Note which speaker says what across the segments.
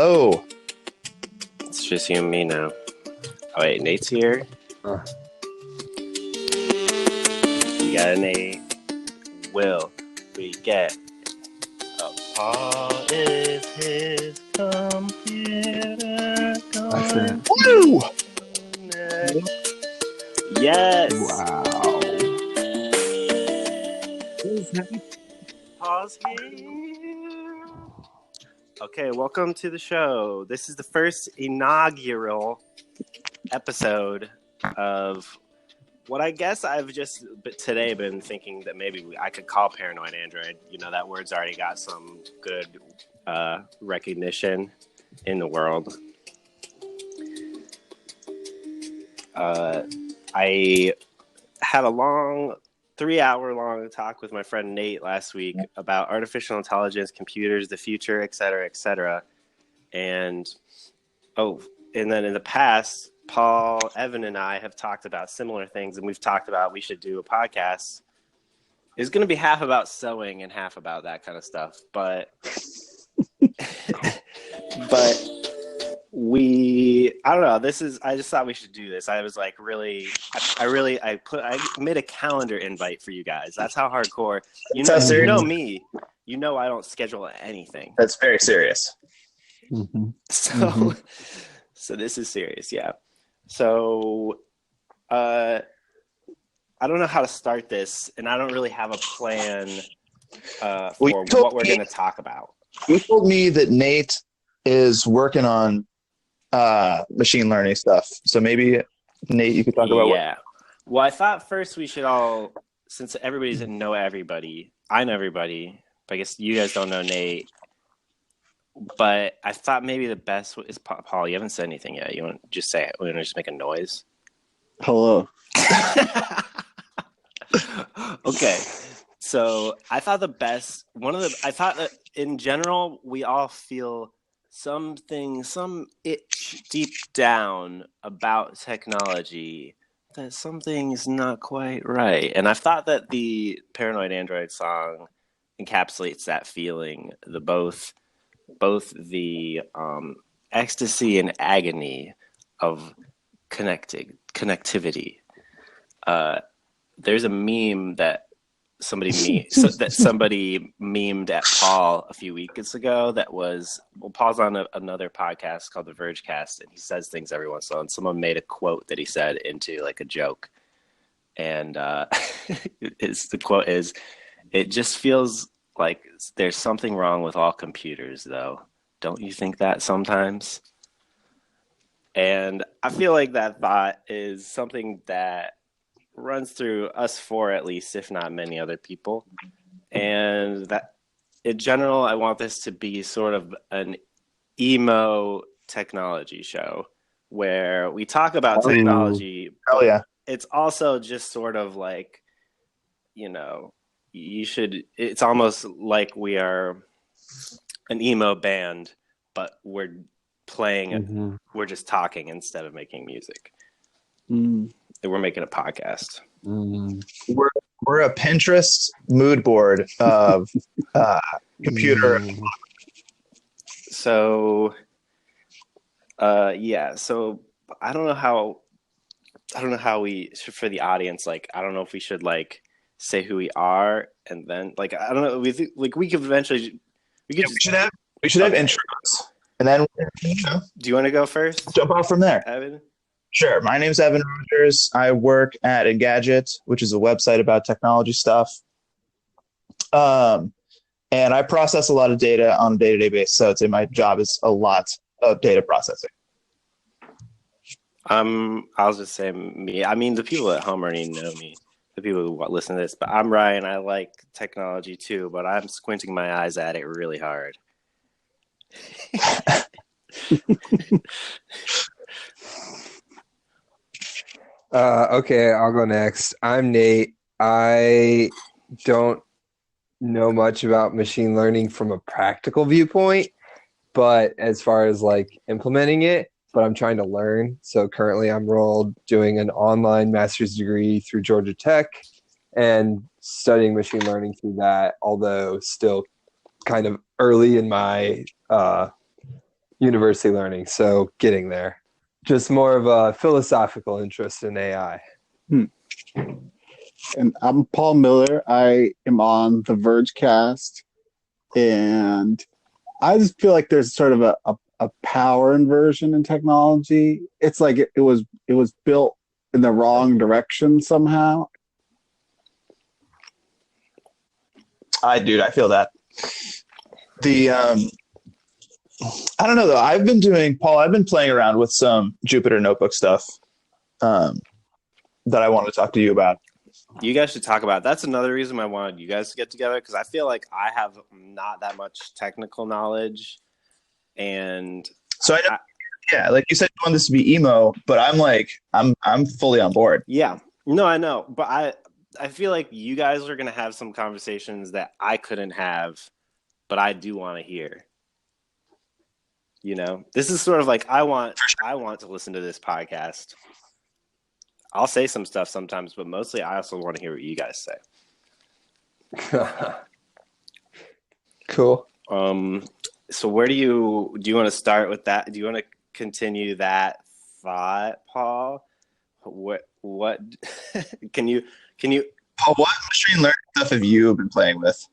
Speaker 1: Hello.
Speaker 2: It's just you and me now. Oh wait, Nate's here. You got a Nate. Will we get a Paul is his computer going?
Speaker 1: Woo!
Speaker 2: Yes.
Speaker 3: Wow.
Speaker 2: Paul's here. Okay, welcome to the show. This is the first inaugural episode of what I guess I've just today been thinking that maybe I could call Paranoid Android. You know, that word's already got some good recognition in the world. I had a long 3-hour-long talk with my friend Nate last week about artificial intelligence, computers, the future, et cetera, and then in the past, Paul, Evan, and I have talked about similar things, and we've talked about we should do a podcast. It's going to be half about sewing and half about that kind of stuff, but I don't know. I just thought we should do this. I was like, I made a calendar invite for you guys. That's how hardcore. You know me. You know I don't schedule anything.
Speaker 1: That's very serious.
Speaker 3: Mm-hmm.
Speaker 2: So this is serious, yeah. So, I don't know how to start this, and I don't really have a plan for what we're going to talk about.
Speaker 1: You told me that Nate is working on machine learning stuff. So maybe, Nate, you could talk about
Speaker 2: Yeah. Well, I thought first we should all, since everybody doesn't know everybody, I know everybody, but I guess you guys don't know Nate. But I thought maybe the best is Paul. You haven't said anything yet. You want to just say it? You want to just make a noise?
Speaker 3: Hello.
Speaker 2: Okay. So I thought I thought that in general we all feel some itch deep down about technology that something's not quite right. And I thought that the Paranoid Android song encapsulates that feeling. Both the ecstasy and agony of connectivity. There's a meme that somebody memed at Paul a few weeks ago that was, Paul's on another podcast called The Vergecast, and he says things every once in a while, and someone made a quote that he said into like a joke. And the quote is, "It just feels like there's something wrong with all computers, though. Don't you think that sometimes?" And I feel like that thought is something that runs through us four, at least, if not many other people. And that, in general, I want this to be sort of an emo technology show where we talk about technology.
Speaker 1: Oh, yeah.
Speaker 2: It's also just sort of like, you know, it's almost like we are an emo band, but we're playing we're just talking instead of making music. We're making a podcast.
Speaker 1: We're a Pinterest mood board of computer.
Speaker 2: So so I don't know how we should, for the audience, like I don't know if we should like say who we are, and then like I don't know, we could eventually we should have
Speaker 1: intros, and then
Speaker 2: do you want to go first?
Speaker 1: Jump off from there,
Speaker 2: Evan?
Speaker 1: Sure. My name's Evan Rogers. I work at Engadget, which is a website about technology stuff, and I process a lot of data on a day-to-day basis. So I'd say my job is a lot of data processing.
Speaker 2: I'll just say me. I mean, the people at home already know me. The people who listen to this, but I'm Ryan. I like technology too, but I'm squinting my eyes at it really hard.
Speaker 3: Okay, I'll go next. I'm Nate. I don't know much about machine learning from a practical viewpoint, but as far as like implementing it, but I'm trying to learn. So currently I'm doing an online master's degree through Georgia Tech and studying machine learning through that, although still kind of early in my university learning, so getting there. Just more of a philosophical interest in AI.
Speaker 4: And I'm Paul Miller. I am on the Vergecast, and I just feel like there's sort of a power inversion in technology. It's like it was built in the wrong direction somehow.
Speaker 1: I feel that. I don't know though. I've been playing around with some Jupyter Notebook stuff that I want to talk to you about.
Speaker 2: You guys should talk about it. That's another reason I wanted you guys to get together, because I feel like I have not that much technical knowledge, and
Speaker 1: so like you said, you want this to be emo, but I'm fully on board.
Speaker 2: Yeah, no, I know, but I feel like you guys are gonna have some conversations that I couldn't have, but I do want to hear. You know, this is sort of like I want to listen to this podcast. I'll say some stuff sometimes, but mostly I also want to hear what you guys say.
Speaker 3: Cool.
Speaker 2: So where do you want to start with that? Do you want to continue that thought, Paul? What can you
Speaker 1: Paul, what machine learning stuff have you been playing with?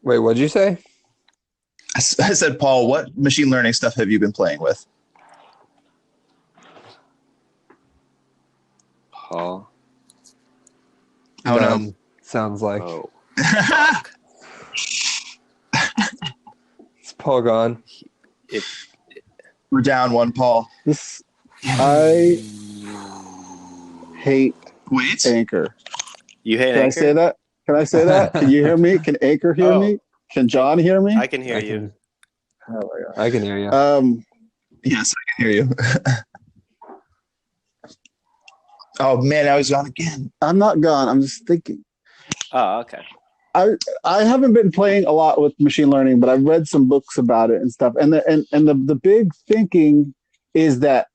Speaker 3: Wait, what'd you say?
Speaker 1: I said, Paul, what machine learning stuff have you been playing with?
Speaker 2: Paul?
Speaker 1: Oh no.
Speaker 3: Sounds like.
Speaker 2: Oh.
Speaker 3: Is Paul gone?
Speaker 1: We're down one, Paul.
Speaker 4: I hate
Speaker 1: Wait.
Speaker 4: Anchor.
Speaker 2: You hate
Speaker 4: Can
Speaker 2: Anchor?
Speaker 4: I say that? Can I say that? Can you hear me? Can Anchor hear me? Can John hear me?
Speaker 2: I can hear you.
Speaker 3: Oh my God. I can hear you.
Speaker 1: Yes, I can hear you. Oh man, I was gone again.
Speaker 4: I'm not gone. I'm just thinking.
Speaker 2: Oh, okay.
Speaker 4: I haven't been playing a lot with machine learning, but I've read some books about it and stuff. And the big thinking is that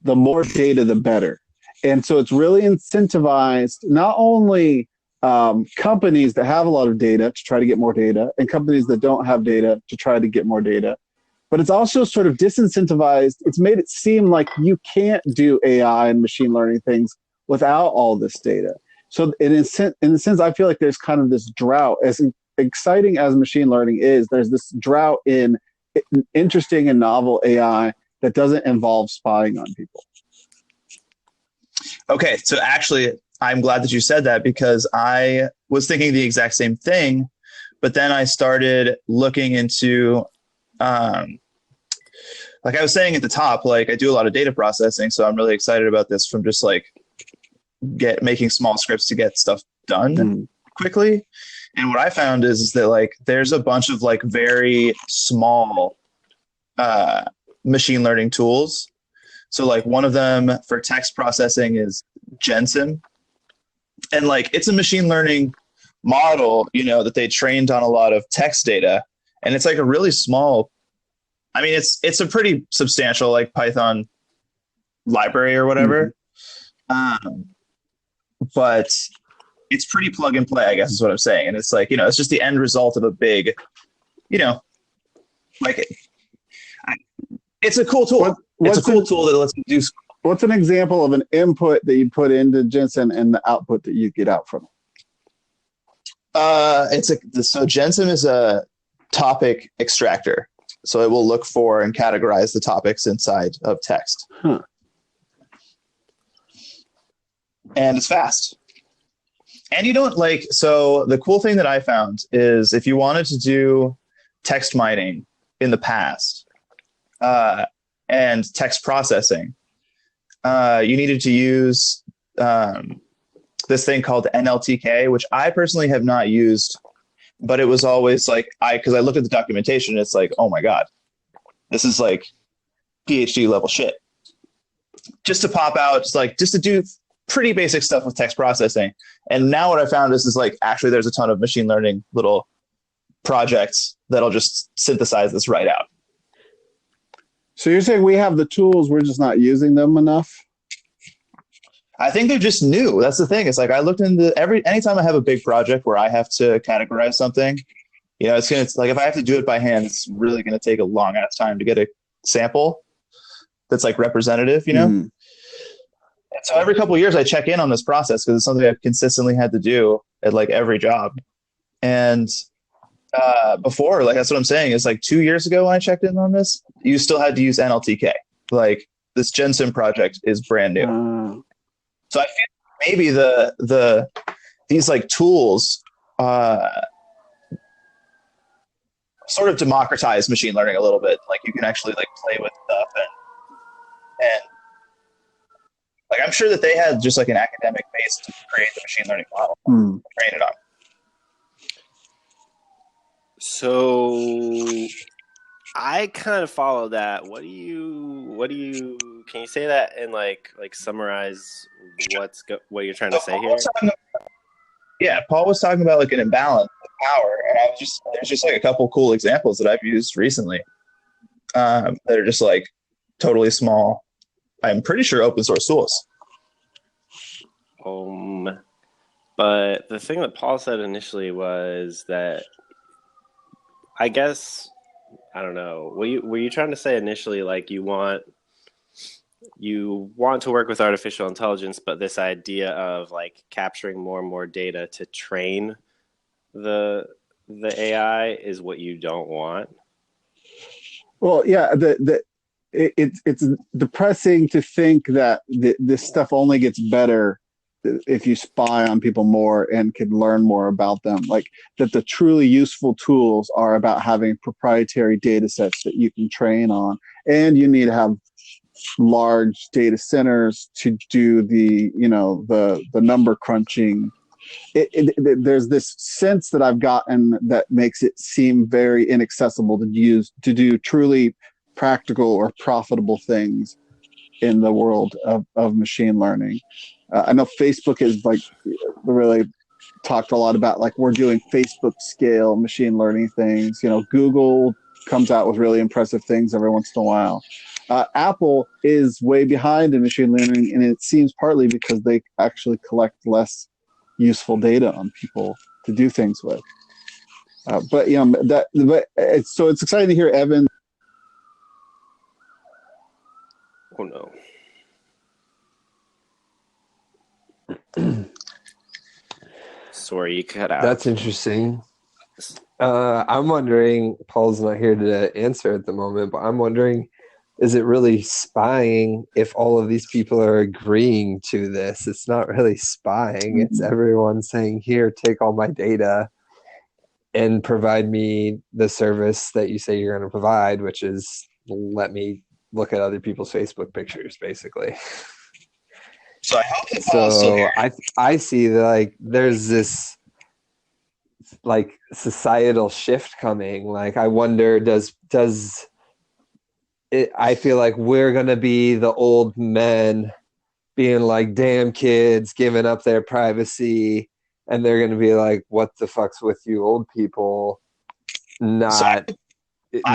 Speaker 4: the more data, the better. And so it's really incentivized not only companies that have a lot of data to try to get more data, and companies that don't have data to try to get more data, but it's also sort of disincentivized. It's made it seem like you can't do AI and machine learning things without all this data. So in a sense, I feel like there's kind of this drought. As exciting as machine learning is, there's this drought in interesting and novel AI that doesn't involve spying on people.
Speaker 1: Okay, so actually, I'm glad that you said that, because I was thinking the exact same thing, but then I started looking into, like I was saying at the top, like I do a lot of data processing, so I'm really excited about this from just like making small scripts to get stuff done quickly. And what I found is that like there's a bunch of like very small machine learning tools. So like one of them for text processing is Jensen. And like it's a machine learning model, you know, that they trained on a lot of text data. And it's like a really small, I mean, it's a pretty substantial like Python library or whatever. But it's pretty plug and play, I guess is what I'm saying. And it's like, you know, it's just the end result of a big, you know, like it's a cool tool. It's a cool tool that lets you do.
Speaker 4: What's an example of an input that you put into Jensen and the output that you get out from it?
Speaker 1: So Jensen is a topic extractor. So it will look for and categorize the topics inside of text. And it's fast. And you don't like, so the cool thing that I found is if you wanted to do text mining in the past and text processing, you needed to use this thing called NLTK, which I personally have not used, but it was always like, because I looked at the documentation, it's like, oh my God, this is like PhD level shit. Just to pop out, just to do pretty basic stuff with text processing. And now what I found is like, actually there's a ton of machine learning little projects that'll just synthesize this right out.
Speaker 4: So you're saying we have the tools, we're just not using them enough?
Speaker 1: I think they're just new. That's the thing. It's like I looked into anytime I have a big project where I have to categorize something, It's like if I have to do it by hand, it's really gonna take a long ass time to get a sample that's like representative,
Speaker 4: Mm-hmm.
Speaker 1: And so every couple of years I check in on this process because it's something I've consistently had to do at like every job. And before, like that's what I'm saying, is like 2 years ago when I checked in on this, you still had to use NLTK. Like this GenSim project is brand new. So I feel maybe these like tools sort of democratize machine learning a little bit. Like you can actually like play with stuff and like I'm sure that they had just like an academic base to create the machine learning model, train it on.
Speaker 2: So I kind of follow that. What do you can you say that and like summarize what you're trying to say here?
Speaker 1: Paul was talking about like an imbalance of power, and there's just like a couple cool examples that I've used recently that are just like totally small. I'm pretty sure open source tools.
Speaker 2: But the thing that Paul said initially was that, I guess, I don't know. Were you trying to say initially like you want to work with artificial intelligence, but this idea of like capturing more and more data to train the AI is what you don't want?
Speaker 4: Well, yeah, it's depressing to think that this stuff only gets better if you spy on people more and can learn more about them. Like that the truly useful tools are about having proprietary data sets that you can train on, and you need to have large data centers to do the number crunching. There's this sense that I've gotten that makes it seem very inaccessible to do truly practical or profitable things in the world of machine learning. I know Facebook is like really talked a lot about like we're doing Facebook scale machine learning things. Google comes out with really impressive things every once in a while. Apple is way behind in machine learning, and it seems partly because they actually collect less useful data on people to do things with. But it's exciting to hear Evan.
Speaker 2: Oh no. Sorry, you cut out.
Speaker 3: That's interesting. I'm wondering, Paul's not here to answer at the moment, but I'm wondering, is it really spying if all of these people are agreeing to this? It's not really spying. It's everyone saying, here, take all my data and provide me the service that you say you're going to provide, which is let me look at other people's Facebook pictures, basically.
Speaker 1: So I hope that Paul's still here.
Speaker 3: I see that like there's this like societal shift coming. Like I wonder, does it, I feel like we're gonna be the old men being like, damn kids giving up their privacy, and they're gonna be like, what the fuck's with you old people? I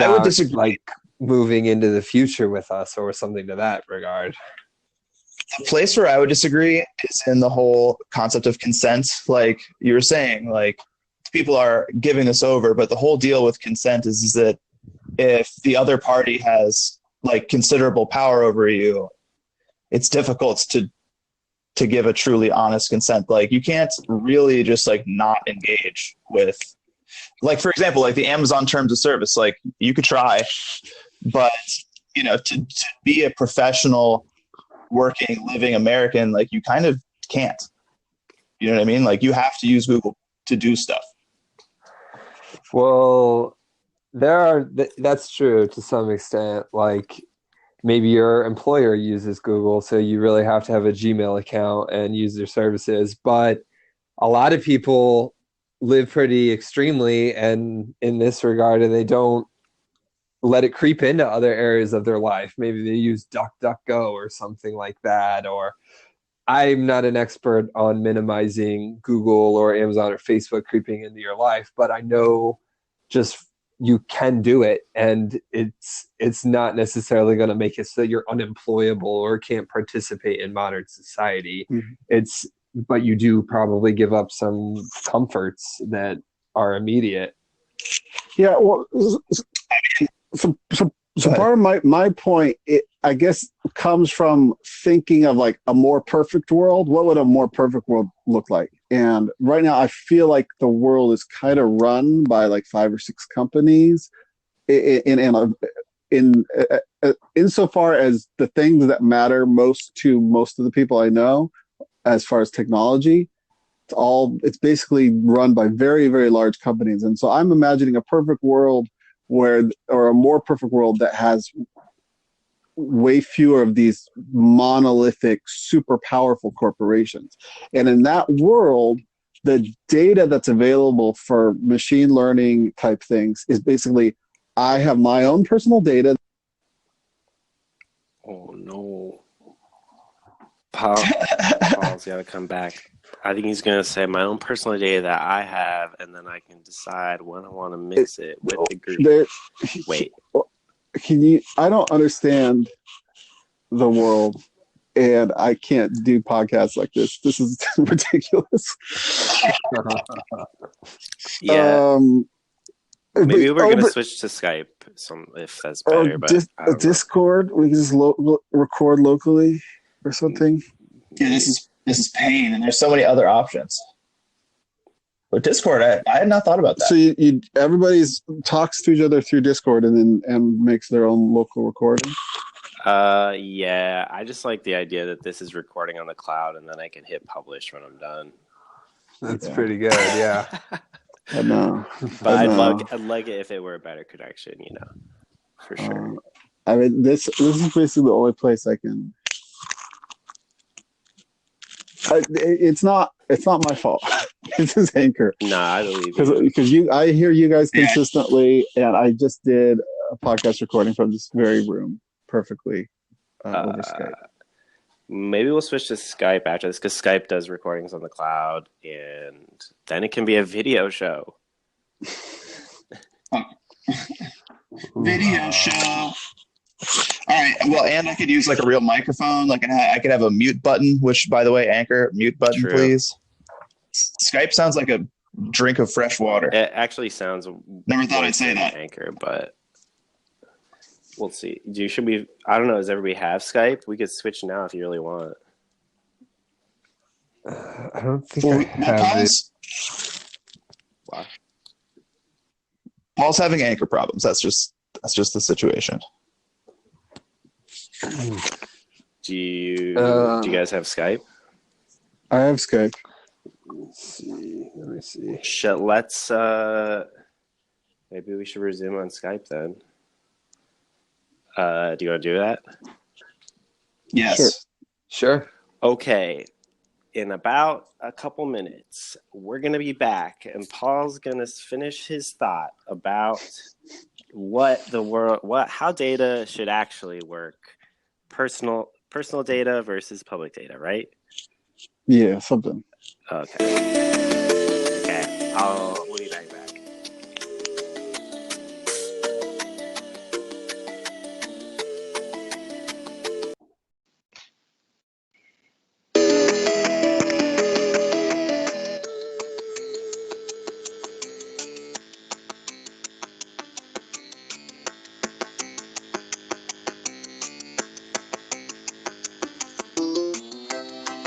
Speaker 3: would disagree. Like moving into the future with us or something to that regard.
Speaker 1: The place where I would disagree is in the whole concept of consent. Like you were saying, like people are giving this over, but the whole deal with consent is that if the other party has like considerable power over you, it's difficult to give a truly honest consent. Like you can't really just like not engage with, like, for example, like the Amazon terms of service. Like you could try, but to be a professional working, living American, like you kind of can't. You know what I mean? Like you have to use Google to do stuff.
Speaker 3: Well, that's true to some extent. Like maybe your employer uses Google, so you really have to have a Gmail account and use their services. But a lot of people live pretty extremely and in this regard, and they don't let it creep into other areas of their life. Maybe they use DuckDuckGo or something like that. Or I'm not an expert on minimizing Google or Amazon or Facebook creeping into your life, but I know just you can do it, and it's not necessarily going to make it so that you're unemployable or can't participate in modern society. Mm-hmm. But you do probably give up some comforts that are immediate.
Speaker 4: Yeah, well, so part of my point, I guess, comes from thinking of like a more perfect world. What would a more perfect world look like? And right now, I feel like the world is kind of run by like 5 or 6 companies. In insofar as the things that matter most to most of the people I know, as far as technology, it's basically run by very, very large companies. And so I'm imagining a perfect world or a more perfect world that has way fewer of these monolithic, super powerful corporations. And in that world, the data that's available for machine learning type things is basically, I have my own personal data.
Speaker 2: Oh no. Paul's got to come back. I think he's going to say my own personal data that I have, and then I can decide when I want to mix it with the group. Wait.
Speaker 4: I don't understand the world, and I can't do podcasts like this. This is ridiculous.
Speaker 2: Yeah. Maybe we're going to switch to Skype if that's better. But
Speaker 4: Discord, we can just record locally or something.
Speaker 1: Yeah, this is pain, and there's so many other options. But Discord, I had not thought about that.
Speaker 4: So everybody talks to each other through Discord and makes their own local recording.
Speaker 2: Yeah, I just like the idea that this is recording on the cloud, and then I can hit publish when I'm done.
Speaker 3: That's pretty good. Yeah.
Speaker 4: I know.
Speaker 2: But I'd like it if it were a better connection, for sure.
Speaker 4: I mean, this is basically the only place I can. It's not my fault. This is Anchor.
Speaker 2: No, I believe you.
Speaker 4: Because I hear you guys consistently, and I just did a podcast recording from this very room perfectly over Skype.
Speaker 2: Maybe we'll switch to Skype after this, because Skype does recordings on the cloud, and then it can be a video show.
Speaker 1: Video show. All right. Well, and I could use like a real microphone. Like I could have a mute button. Which, by the way, Anchor, mute button,
Speaker 2: True.
Speaker 1: Please. Skype sounds like a drink of fresh water.
Speaker 2: It actually sounds.
Speaker 1: Never thought I'd say that.
Speaker 2: Anchor, but we'll see. Should we? I don't know. Does everybody have Skype? We could switch now if you really want.
Speaker 3: I don't think I have it.
Speaker 2: Wow.
Speaker 1: Paul's having Anchor problems. That's just the situation.
Speaker 2: Do you guys have Skype?
Speaker 4: I have Skype.
Speaker 3: Let me see.
Speaker 2: Let's maybe we should resume on Skype then. Do you want to do that?
Speaker 1: Yes.
Speaker 3: Sure.
Speaker 2: Okay. In about a couple minutes, we're going to be back, and Paul's going to finish his thought about how data should actually work. Personal data versus public data, right?
Speaker 4: Yeah, something.
Speaker 2: Okay. We'll be back.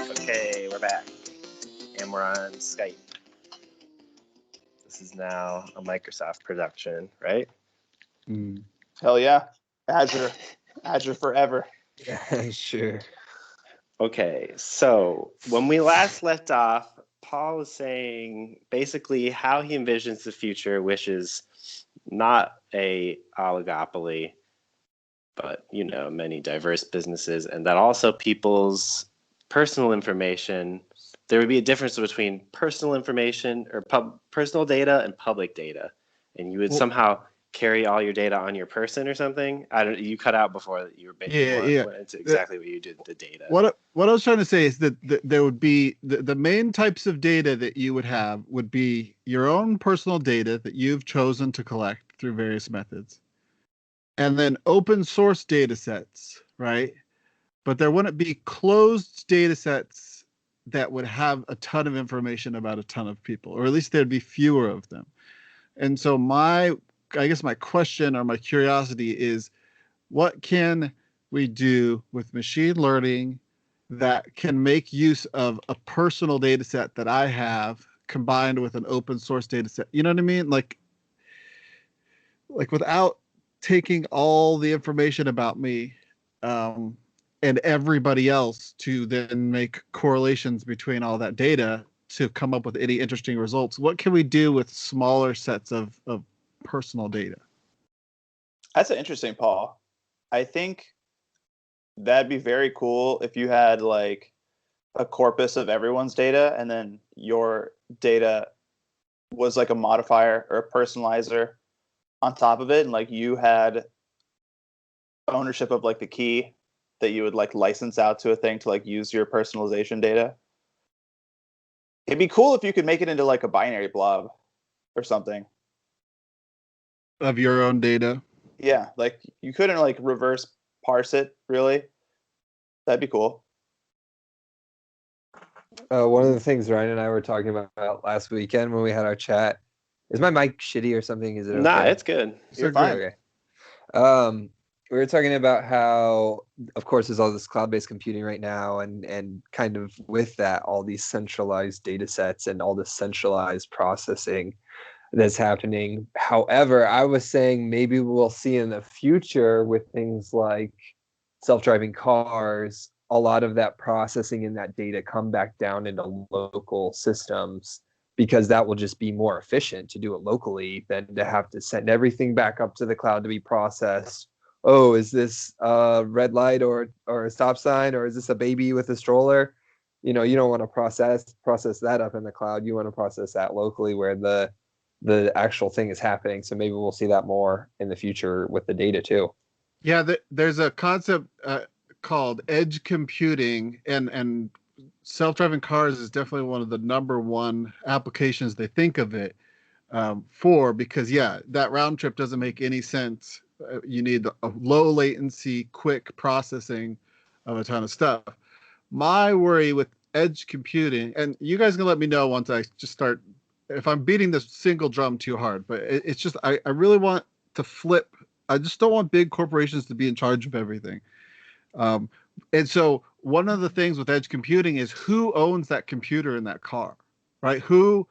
Speaker 2: Okay, we're back. And we're on Skype. This is now a Microsoft production, right?
Speaker 1: Hell yeah. Azure forever.
Speaker 3: Yeah, sure.
Speaker 2: Okay, so when we last left off, Paul was saying basically how he envisions the future, which is not a oligopoly, but many diverse businesses, and that also people's personal information. There would be a difference between personal information or personal data and public data, and you would somehow carry all your data on your person or something. You cut out before that you were basically went into exactly what you did with the data.
Speaker 5: What I was trying to say is that there would be the main types of data that you would have would be your own personal data that you've chosen to collect through various methods, and then open source data sets, right? But there wouldn't be closed data sets that would have a ton of information about a ton of people, or at least there'd be fewer of them. And so I guess my question or my curiosity is, what can we do with machine learning that can make use of a personal data set that I have combined with an open source data set? You know what I mean? Like without taking all the information about me, um, and everybody else to then make correlations between all that data to come up with any interesting results. What can we do with smaller sets of personal data?
Speaker 1: That's an interesting, Paul. I think that'd be very cool if you had like a corpus of everyone's data, and then your data was like a modifier or a personalizer on top of it, and like you had ownership of like the key that you would like license out to a thing to like use your personalization data. It'd be cool if you could make it into like a binary blob or something.
Speaker 5: Of your own data?
Speaker 1: Yeah, like you couldn't like reverse parse it really. That'd be cool.
Speaker 3: One of the things Ryan and I were talking about last weekend when we had our chat, is my mic shitty or something? Is it okay?
Speaker 2: Nah, it's good.
Speaker 1: You're fine.
Speaker 3: Okay. We were talking about how, of course, there's all this cloud-based computing right now, and kind of with that, all these centralized data sets and all this centralized processing that's happening. However, I was saying maybe we'll see in the future with things like self-driving cars, a lot of that processing and that data come back down into local systems, because that will just be more efficient to do it locally than to have to send everything back up to the cloud to be processed. Oh, is this a red light or a stop sign, or is this a baby with a stroller? You don't want to process that up in the cloud. You want to process that locally where the actual thing is happening. So maybe we'll see that more in the future with the data too.
Speaker 5: Yeah, there's a concept called edge computing, and self-driving cars is definitely one of the number one applications they think of it for, because that round trip doesn't make any sense. You need a low latency, quick processing of a ton of stuff. My worry with edge computing, and you guys can let me know once I just start if I'm beating this single drum too hard, but it's just I really want to flip. I just don't want big corporations to be in charge of everything. Um, and so one of the things with edge computing is who owns that computer in that car, right? Who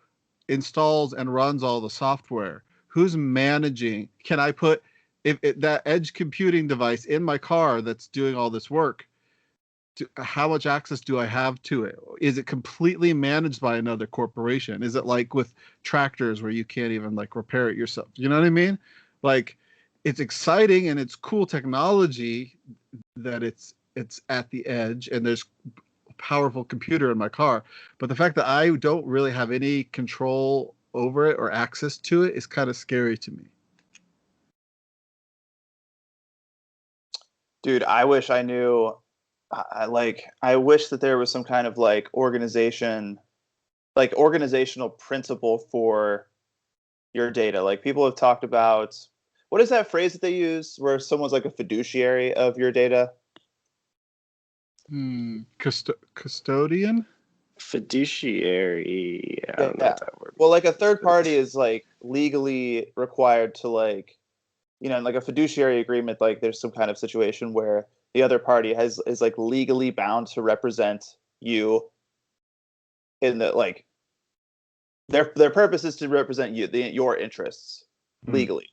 Speaker 5: installs and runs all the software? Who's managing? Can I put that edge computing device in my car that's doing all this work? How much access do I have to it? Is it completely managed by another corporation? Is it like with tractors where you can't even like repair it yourself? You know what I mean? Like, it's exciting and it's cool technology that it's at the edge and there's a powerful computer in my car. But the fact that I don't really have any control over it or access to it is kind of scary to me.
Speaker 1: Dude, I wish I knew. I wish that there was some kind of like organizational principle for your data. Like people have talked about, what is that phrase that they use where someone's like a fiduciary of your data?
Speaker 5: Custodian?
Speaker 2: Fiduciary. I don't know what that word.
Speaker 1: Well, like a third party is like legally required to like, like a fiduciary agreement, like there's some kind of situation where the other party is like legally bound to represent you in the like their purpose is to represent your interests legally.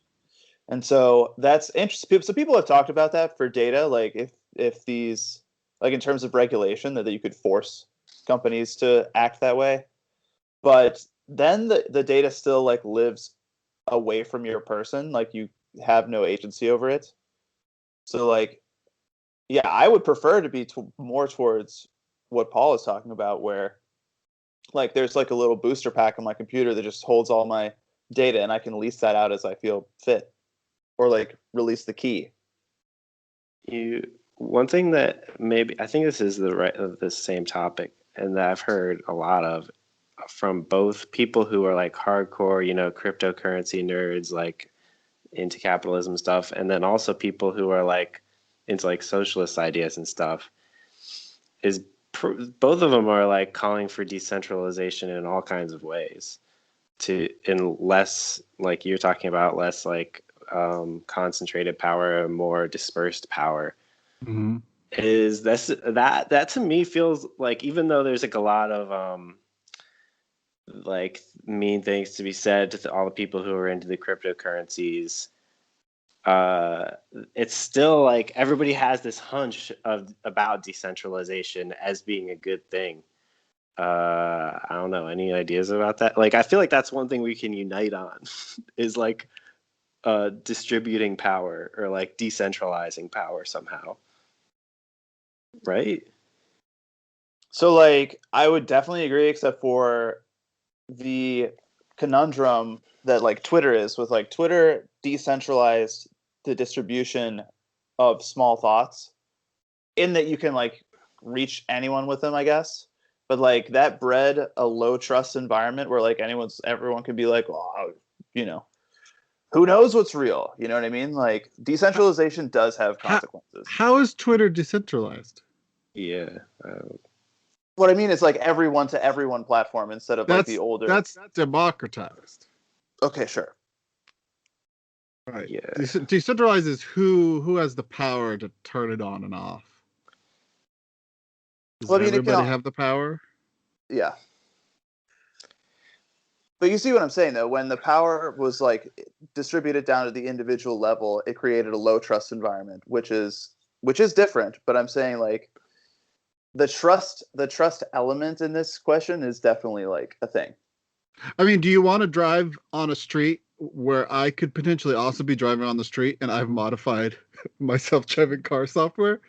Speaker 1: And so that's interesting. So people have talked about that for data, like if these, like in terms of regulation, that you could force companies to act that way. But then the data still like lives away from your person, like you have no agency over it. So like, yeah, I would prefer to be more towards what Paul is talking about, where like there's like a little booster pack on my computer that just holds all my data and I can lease that out as I feel fit, or like release the key.
Speaker 2: One thing that maybe, I think this is the same topic, and that I've heard a lot of from both people who are like hardcore, cryptocurrency nerds, like into capitalism stuff, and then also people who are like into like socialist ideas and stuff, is both of them are like calling for decentralization in all kinds of ways. in less, like you're talking about, less like concentrated power, more dispersed power.
Speaker 5: Mm-hmm.
Speaker 2: That to me feels like, even though there's like a lot of like mean things to be said to all the people who are into the cryptocurrencies, it's still like everybody has this hunch about decentralization as being a good thing. I don't know, any ideas about that? Like, I feel like that's one thing we can unite on is like distributing power, or like decentralizing power somehow, right?
Speaker 1: So like I would definitely agree, except for the conundrum that like Twitter is, with like Twitter decentralized the distribution of small thoughts, in that you can like reach anyone with them, I guess. But like that bred a low trust environment where like everyone could be like, well, you know, who knows what's real? You know what I mean? Like decentralization does have consequences.
Speaker 5: How is Twitter decentralized?
Speaker 2: Yeah.
Speaker 1: What I mean is like everyone to everyone platform instead of like the older.
Speaker 5: That's democratized.
Speaker 1: Okay, sure.
Speaker 5: Right.
Speaker 2: Yeah.
Speaker 5: Decentralized is who has the power to turn it on and off. Does
Speaker 1: Well, I mean,
Speaker 5: everybody have the power?
Speaker 1: Yeah. But you see what I'm saying, though. When the power was like distributed down to the individual level, it created a low trust environment, which is different. But I'm saying like the trust element in this question is definitely like a thing.
Speaker 5: I mean, do you want to drive on a street where I could potentially also be driving on the street and I've modified my self-driving car software?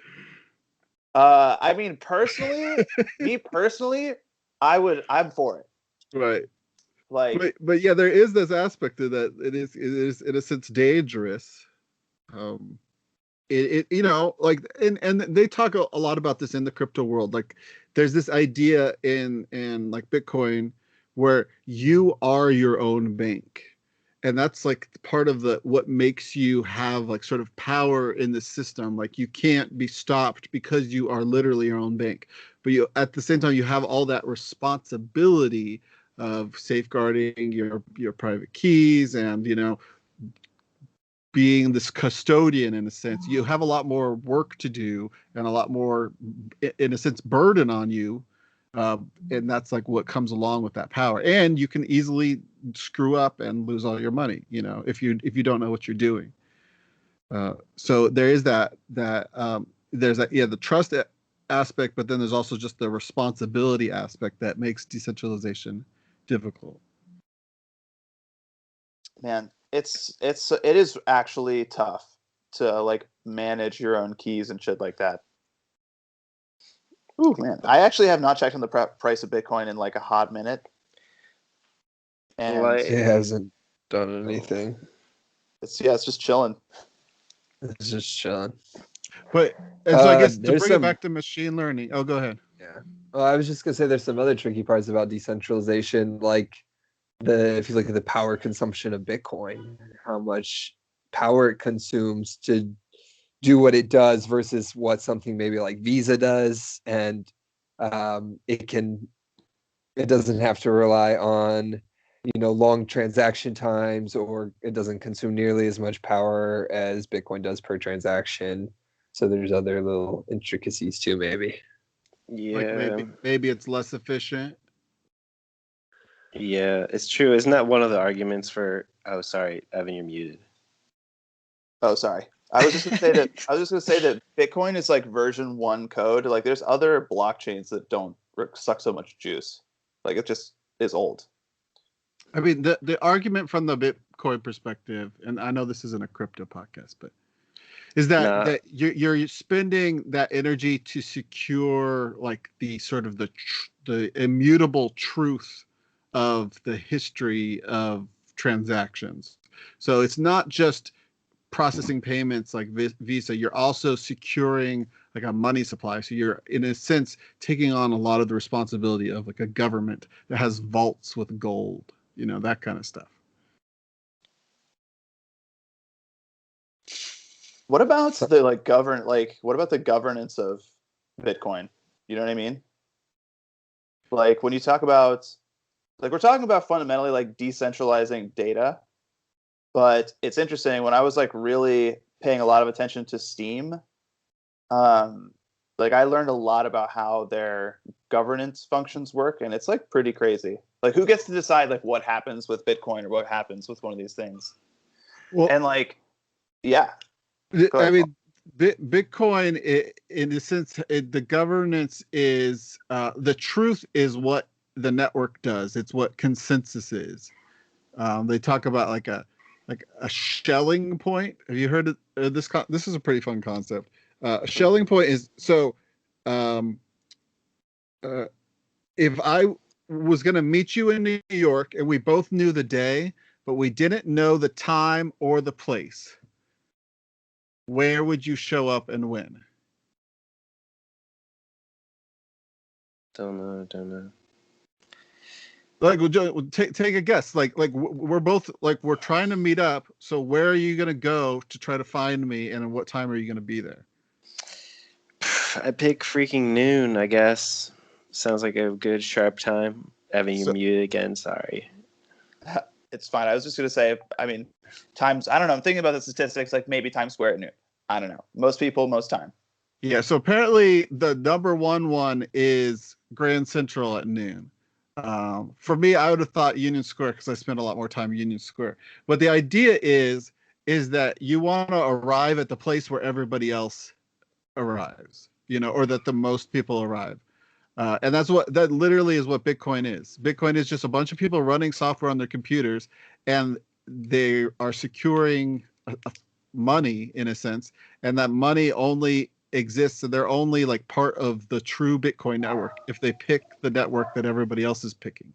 Speaker 1: I mean, me personally, I'm for it.
Speaker 5: Right.
Speaker 1: Like,
Speaker 5: But yeah, there is this aspect of that. It is in a sense dangerous. Um, you know, like, and they talk a lot about this in the crypto world. Like, there's this idea in like Bitcoin where you are your own bank, and that's like part of the what makes you have like sort of power in the system. Like, you can't be stopped because you are literally your own bank, but you at the same time you have all that responsibility of safeguarding your private keys, and you know, being this custodian. In a sense, you have a lot more work to do and a lot more, in a sense, burden on you, and that's like what comes along with that power. And you can easily screw up and lose all your money, you know, if you don't know what you're doing. So there is there's that, yeah, the trust aspect, but then there's also just the responsibility aspect that makes decentralization difficult.
Speaker 1: man, it is actually tough to like manage your own keys and shit like that. Ooh, man, I actually have not checked on the price of Bitcoin in like a hot minute, and
Speaker 2: Like,
Speaker 3: It hasn't done anything.
Speaker 1: it's just chilling.
Speaker 3: It's just chilling.
Speaker 5: But and so I guess to
Speaker 3: there's
Speaker 5: bring it
Speaker 3: some-
Speaker 5: back to machine learning. Oh, go ahead.
Speaker 3: Yeah. Well, I was just gonna say there's some other tricky parts about decentralization, like if you look at the power consumption of Bitcoin, how much power it consumes to do what it does versus what something maybe like Visa does, and it doesn't have to rely on long transaction times, or it doesn't consume nearly as much power as Bitcoin does per transaction. So there's other little intricacies too, maybe.
Speaker 2: yeah.
Speaker 5: Like maybe it's less efficient.
Speaker 2: Yeah, it's true. Isn't that one of the arguments for? Oh, sorry, Evan, you're muted.
Speaker 1: Oh, sorry. I was just gonna say that Bitcoin is like version 1 code. Like, there's other blockchains that don't suck so much juice. Like, it just is old.
Speaker 5: I mean, the argument from the Bitcoin perspective, and I know this isn't a crypto podcast, but is
Speaker 2: Nah.
Speaker 5: that you're spending that energy to secure like the sort of the immutable truth of the history of transactions. So it's not just processing payments like Visa. You're also securing like a money supply. So you're, in a sense, taking on a lot of the responsibility of like a government that has vaults with gold, you know, that kind of stuff.
Speaker 1: What about the governance of Bitcoin? You know what I mean? Like, when you talk about like we're talking about fundamentally like decentralizing data, but it's interesting when I was like really paying a lot of attention to Steam. Like I learned a lot about how their governance functions work, and it's like pretty crazy. Like who gets to decide like what happens with Bitcoin or what happens with one of these things?
Speaker 5: Well,
Speaker 1: And like, yeah, go
Speaker 5: I
Speaker 1: ahead.
Speaker 5: mean, Bitcoin, in a sense, the governance is the truth is what the network does. It's what consensus is. They talk about like a Schelling point. Have you heard of this? This is a pretty fun concept. A Schelling point is so. Um, uh, if I was going to meet you in New York and we both knew the day, but we didn't know the time or the place, where would you show up and when?
Speaker 2: Don't know.
Speaker 5: Like, take a guess. Like we're both like we're trying to meet up. So where are you gonna go to try to find me, and what time are you gonna be there?
Speaker 2: I pick freaking noon, I guess. Sounds like a good sharp time. Having you muted again, sorry.
Speaker 1: It's fine. I was just gonna say, I mean, times. I don't know. I'm thinking about the statistics. Like maybe Times Square at noon. I don't know. Most people, most time.
Speaker 5: Yeah. So apparently the number one is Grand Central at noon. For me, I would have thought Union Square because I spend a lot more time in Union Square. But the idea is that you want to arrive at the place where everybody else arrives, or that the most people arrive. And that literally is what Bitcoin is. Bitcoin is just a bunch of people running software on their computers, and they are securing money in a sense, and that money only exists, and they're only like part of the true Bitcoin network if they pick the network that everybody else is picking.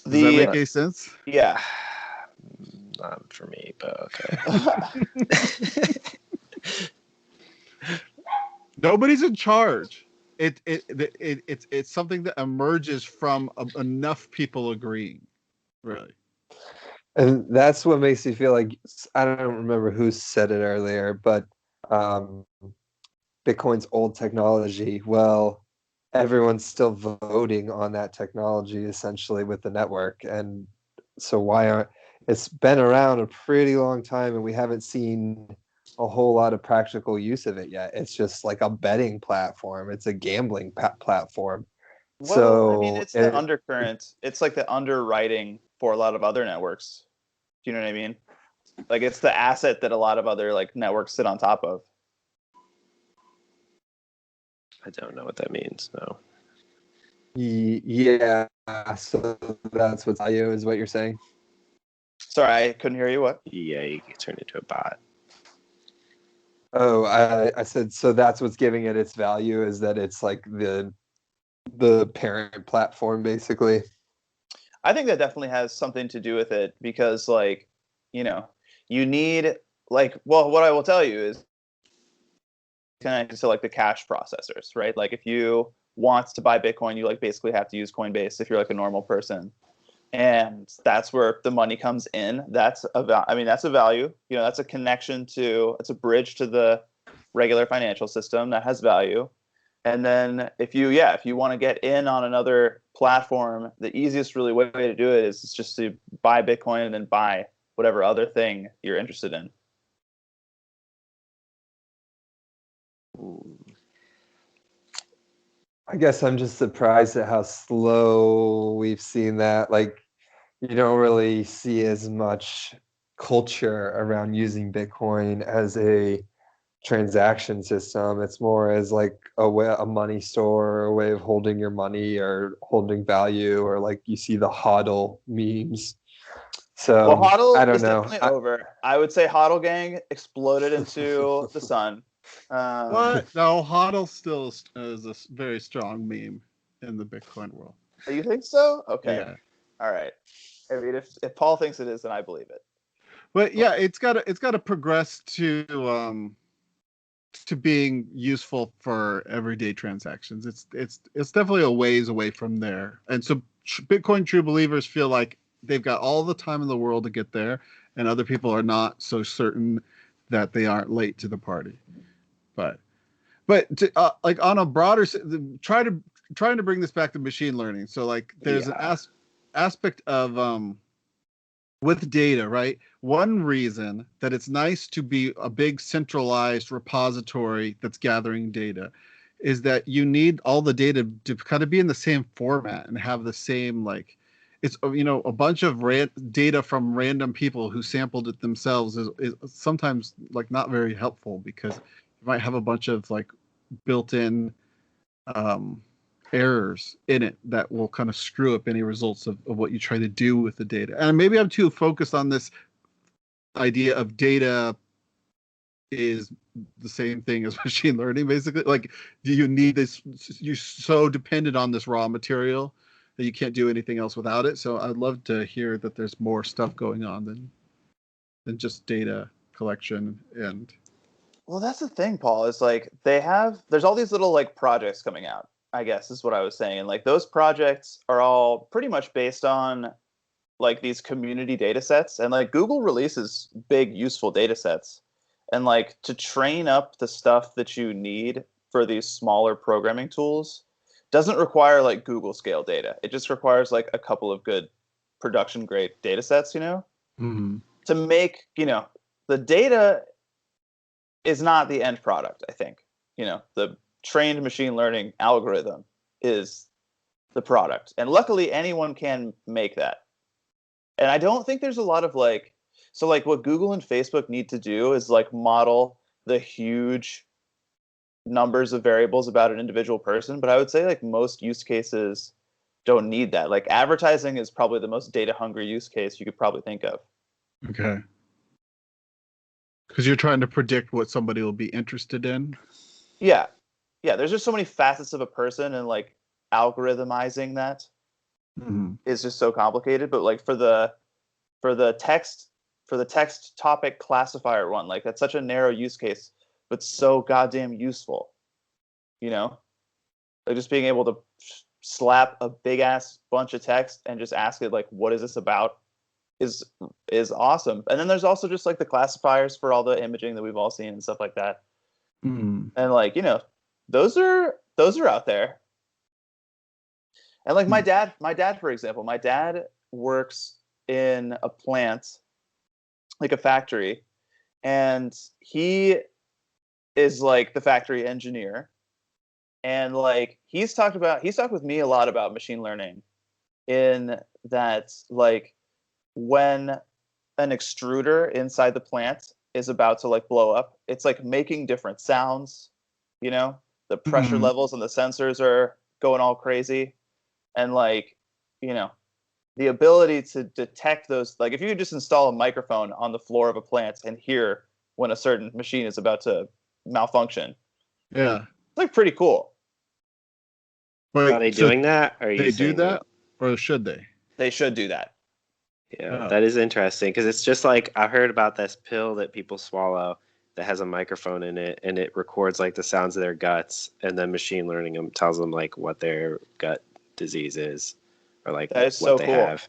Speaker 5: Does that make any sense?
Speaker 1: Yeah.
Speaker 2: Not for me, but okay.
Speaker 5: Nobody's in charge. It's something that emerges from enough people agreeing, really.
Speaker 3: And that's what makes me feel like, I don't remember who said it earlier, but Bitcoin's old technology. Well, everyone's still voting on that technology essentially with the network. And so it's been around a pretty long time and we haven't seen a whole lot of practical use of it yet. It's just like a betting platform. It's a gambling platform.
Speaker 1: Well, I mean, it's the undercurrent. It's like the underwriting for a lot of other networks. Do you know what I mean? Like it's the asset that a lot of other like networks sit on top of.
Speaker 2: I don't know what that means. No.
Speaker 3: Yeah. So that's what value is what you're saying.
Speaker 1: Sorry, I couldn't hear you. What?
Speaker 2: Yeah, you get turned into a bot.
Speaker 3: Oh, I said, so that's what's giving it its value is that it's like the parent platform, basically.
Speaker 1: I think that definitely has something to do with it because, like, you need well, what I will tell you is connected to like the cash processors, right? Like, if you want to buy Bitcoin, you like basically have to use Coinbase if you're like a normal person, and that's where the money comes in. That's that's a value. That's a connection to. It's a bridge to the regular financial system that has value. And then if you want to get in on another platform, the easiest really way to do it is just to buy Bitcoin and then buy whatever other thing you're interested in.
Speaker 3: I guess I'm just surprised at how slow we've seen that. Like, you don't really see as much culture around using Bitcoin as a transaction system. It's more as like a money store, or a way of holding your money or holding value, or like you see the hodl memes. So
Speaker 1: well, hodl
Speaker 3: I don't
Speaker 1: is
Speaker 3: know.
Speaker 1: definitely over. I would say hodl gang exploded into the sun.
Speaker 5: What? No, hodl still is a very strong meme in the Bitcoin world.
Speaker 1: You think so? Okay.
Speaker 5: Yeah.
Speaker 1: All right. I mean, if Paul thinks it is, then I believe it.
Speaker 5: But yeah, it's got to progress to being useful for everyday transactions. It's definitely a ways away from there. And so Bitcoin true believers feel like they've got all the time in the world to get there, and other people are not so certain that they aren't late to the party. But like on a broader, try to trying to bring this back to machine learning. So like there's an aspect of with data, right? One reason that it's nice to be a big centralized repository that's gathering data is that you need all the data to kind of be in the same format and have the same, like, it's, a bunch of data from random people who sampled it themselves is sometimes like not very helpful, because you might have a bunch of like built-in errors in it that will kind of screw up any results of what you try to do with the data. And maybe I'm too focused on this idea of data is the same thing as machine learning, basically. Like, do you need this? You're so dependent on this raw material that you can't do anything else without it. So I'd love to hear that there's more stuff going on than just data collection. And
Speaker 1: Well, that's the thing, Paul, is like there's all these little like projects coming out, I guess is what I was saying. And like those projects are all pretty much based on like these community data sets. And like Google releases big, useful data sets. And like to train up the stuff that you need for these smaller programming tools doesn't require like Google scale data. It just requires like a couple of good production grade data sets, to make, the data is not the end product, I think. The trained machine learning algorithm is the product. And luckily anyone can make that. And I don't think there's a lot of like, so like what Google and Facebook need to do is like model the huge numbers of variables about an individual person. But I would say like most use cases don't need that. Like advertising is probably the most data hungry use case you could probably think of.
Speaker 5: okay. Because you're trying to predict what somebody will be interested in.
Speaker 1: Yeah. There's just so many facets of a person, and like algorithmizing that is just so complicated. But like for the text topic classifier one, like that's such a narrow use case, but so goddamn useful. Like just being able to slap a big ass bunch of text and just ask it like, what is this about? Is awesome. And then there's also just like the classifiers for all the imaging that we've all seen and stuff like that. And like, those are out there. And like my dad, for example, my dad works in a plant, like a factory, and he is like the factory engineer. And like he's talked with me a lot about machine learning, in that like when an extruder inside the plant is about to like blow up, it's like making different sounds, the pressure levels and the sensors are going all crazy. And like, the ability to detect those, like if you could just install a microphone on the floor of a plant and hear when a certain machine is about to malfunction.
Speaker 5: Yeah.
Speaker 1: It's like pretty cool.
Speaker 5: Wait,
Speaker 2: are they doing that? Or are you
Speaker 5: they do
Speaker 2: saying
Speaker 5: that, or should they?
Speaker 1: They should do that.
Speaker 2: Yeah, that is interesting, because it's just like I heard about this pill that people swallow that has a microphone in it, and it records like the sounds of their guts, and then machine learning them tells them like what their gut disease is, or like
Speaker 1: That is
Speaker 2: what
Speaker 1: so
Speaker 2: they
Speaker 1: cool.
Speaker 2: have.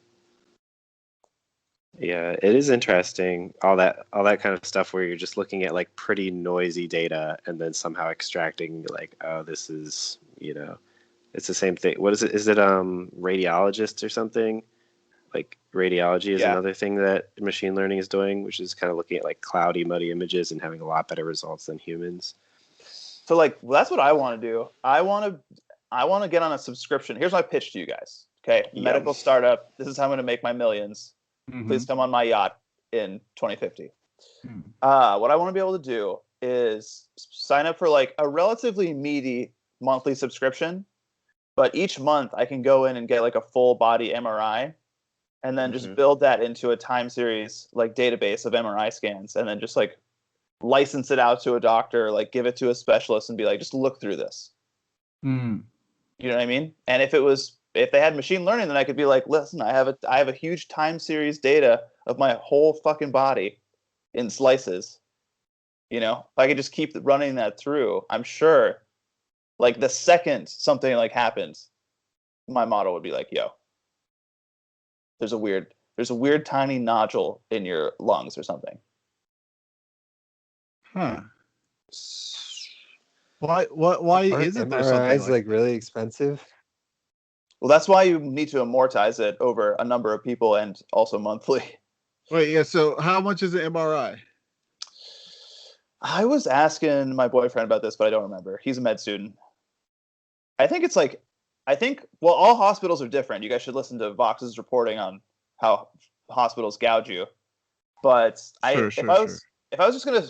Speaker 2: Yeah, it is interesting. All that kind of stuff where you're just looking at like pretty noisy data and then somehow extracting like, oh, this is, it's the same thing. What is it? Is it radiologist or something? Like radiology is another thing that machine learning is doing, which is kind of looking at like cloudy, muddy images and having a lot better results than humans.
Speaker 1: So like, that's what I want to do. I want to get on a subscription. Here's my pitch to you guys. Okay. Medical startup. This is how I'm going to make my millions. Please come on my yacht in 2050. What I want to be able to do is sign up for like a relatively meaty monthly subscription, but each month I can go in and get like a full body MRI, and then just build that into a time series like database of MRI scans, and then just like license it out to a doctor, like give it to a specialist and be like, just look through this. You know what I mean? And if they had machine learning, then I could be like, listen, I have a huge time series data of my whole fucking body in slices. If I could just keep running that through, I'm sure like the second something like happens, my model would be like, yo, there's a weird tiny nodule in your lungs or something.
Speaker 5: Huh. Why
Speaker 3: Aren't
Speaker 5: isn't there something
Speaker 3: MRIs
Speaker 5: like
Speaker 3: really expensive?
Speaker 1: Well, that's why you need to amortize it over a number of people and also monthly.
Speaker 5: Wait, yeah. So how much is an MRI?
Speaker 1: I was asking my boyfriend about this, but I don't remember. He's a med student. I think it's like, well, all hospitals are different. You guys should listen to Vox's reporting on how hospitals gouge you. But if I was just gonna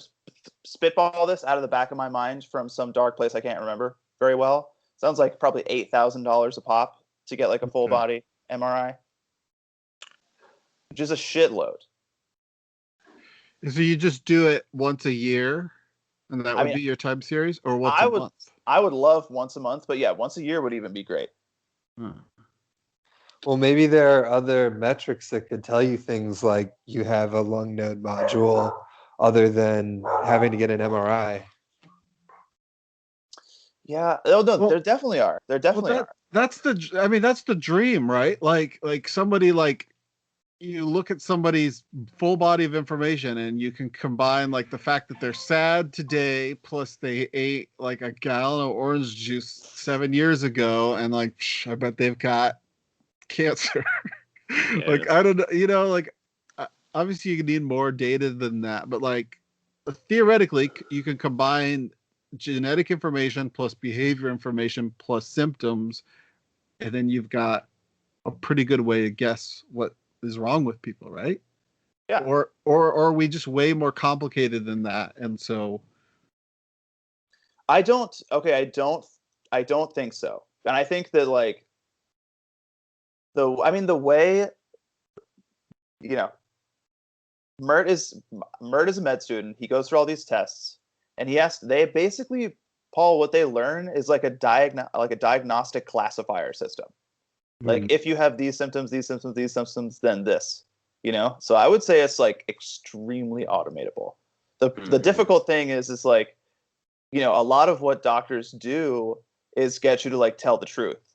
Speaker 1: spitball this out of the back of my mind from some dark place I can't remember very well, sounds like probably $8,000 a pop to get like a full body MRI, which is a shitload.
Speaker 5: So you just do it once a year, and that would be your time series, or once a month?
Speaker 1: I would love once a month, but yeah, once a year would even be great.
Speaker 3: Well, maybe there are other metrics that could tell you things like you have a lung node module other than having to get an MRI.
Speaker 1: Yeah, no, there definitely are. There definitely are.
Speaker 5: That's the dream, right? Like somebody like you look at somebody's full body of information and you can combine like the fact that they're sad today plus they ate like a gallon of orange juice 7 years ago and like I bet they've got cancer.
Speaker 2: Yeah.
Speaker 5: Like I don't know, like obviously you need more data than that, but like theoretically you can combine genetic information plus behavior information plus symptoms, and then you've got a pretty good way to guess what is wrong with people, right?
Speaker 1: Yeah.
Speaker 5: Or are we just way more complicated than that? And so
Speaker 1: I don't think so. And I think that like the way, you know, Mert is a med student. He goes through all these tests, and they basically, Paul, what they learn is like a diagnostic classifier system. Like if you have these symptoms, then this, you know? So I would say it's like extremely automatable. The difficult thing is like, you know, a lot of what doctors do is get you to like tell the truth.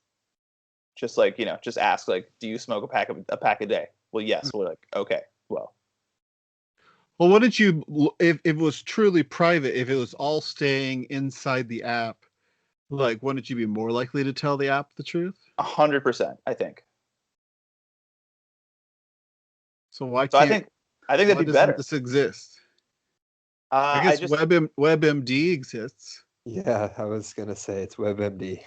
Speaker 1: Just like, you know, just ask like, do you smoke a pack a day? Well, yes. We're like, okay, well,
Speaker 5: wouldn't you, if it was truly private, if it was all staying inside the app, like, wouldn't you be more likely to tell the app the truth?
Speaker 1: 100%, I think.
Speaker 5: So why
Speaker 1: So
Speaker 5: can't
Speaker 1: I think that'd be better.
Speaker 5: This exist?
Speaker 1: I
Speaker 5: guess
Speaker 1: just
Speaker 5: WebMD exists.
Speaker 3: Yeah, I was going to say it's WebMD.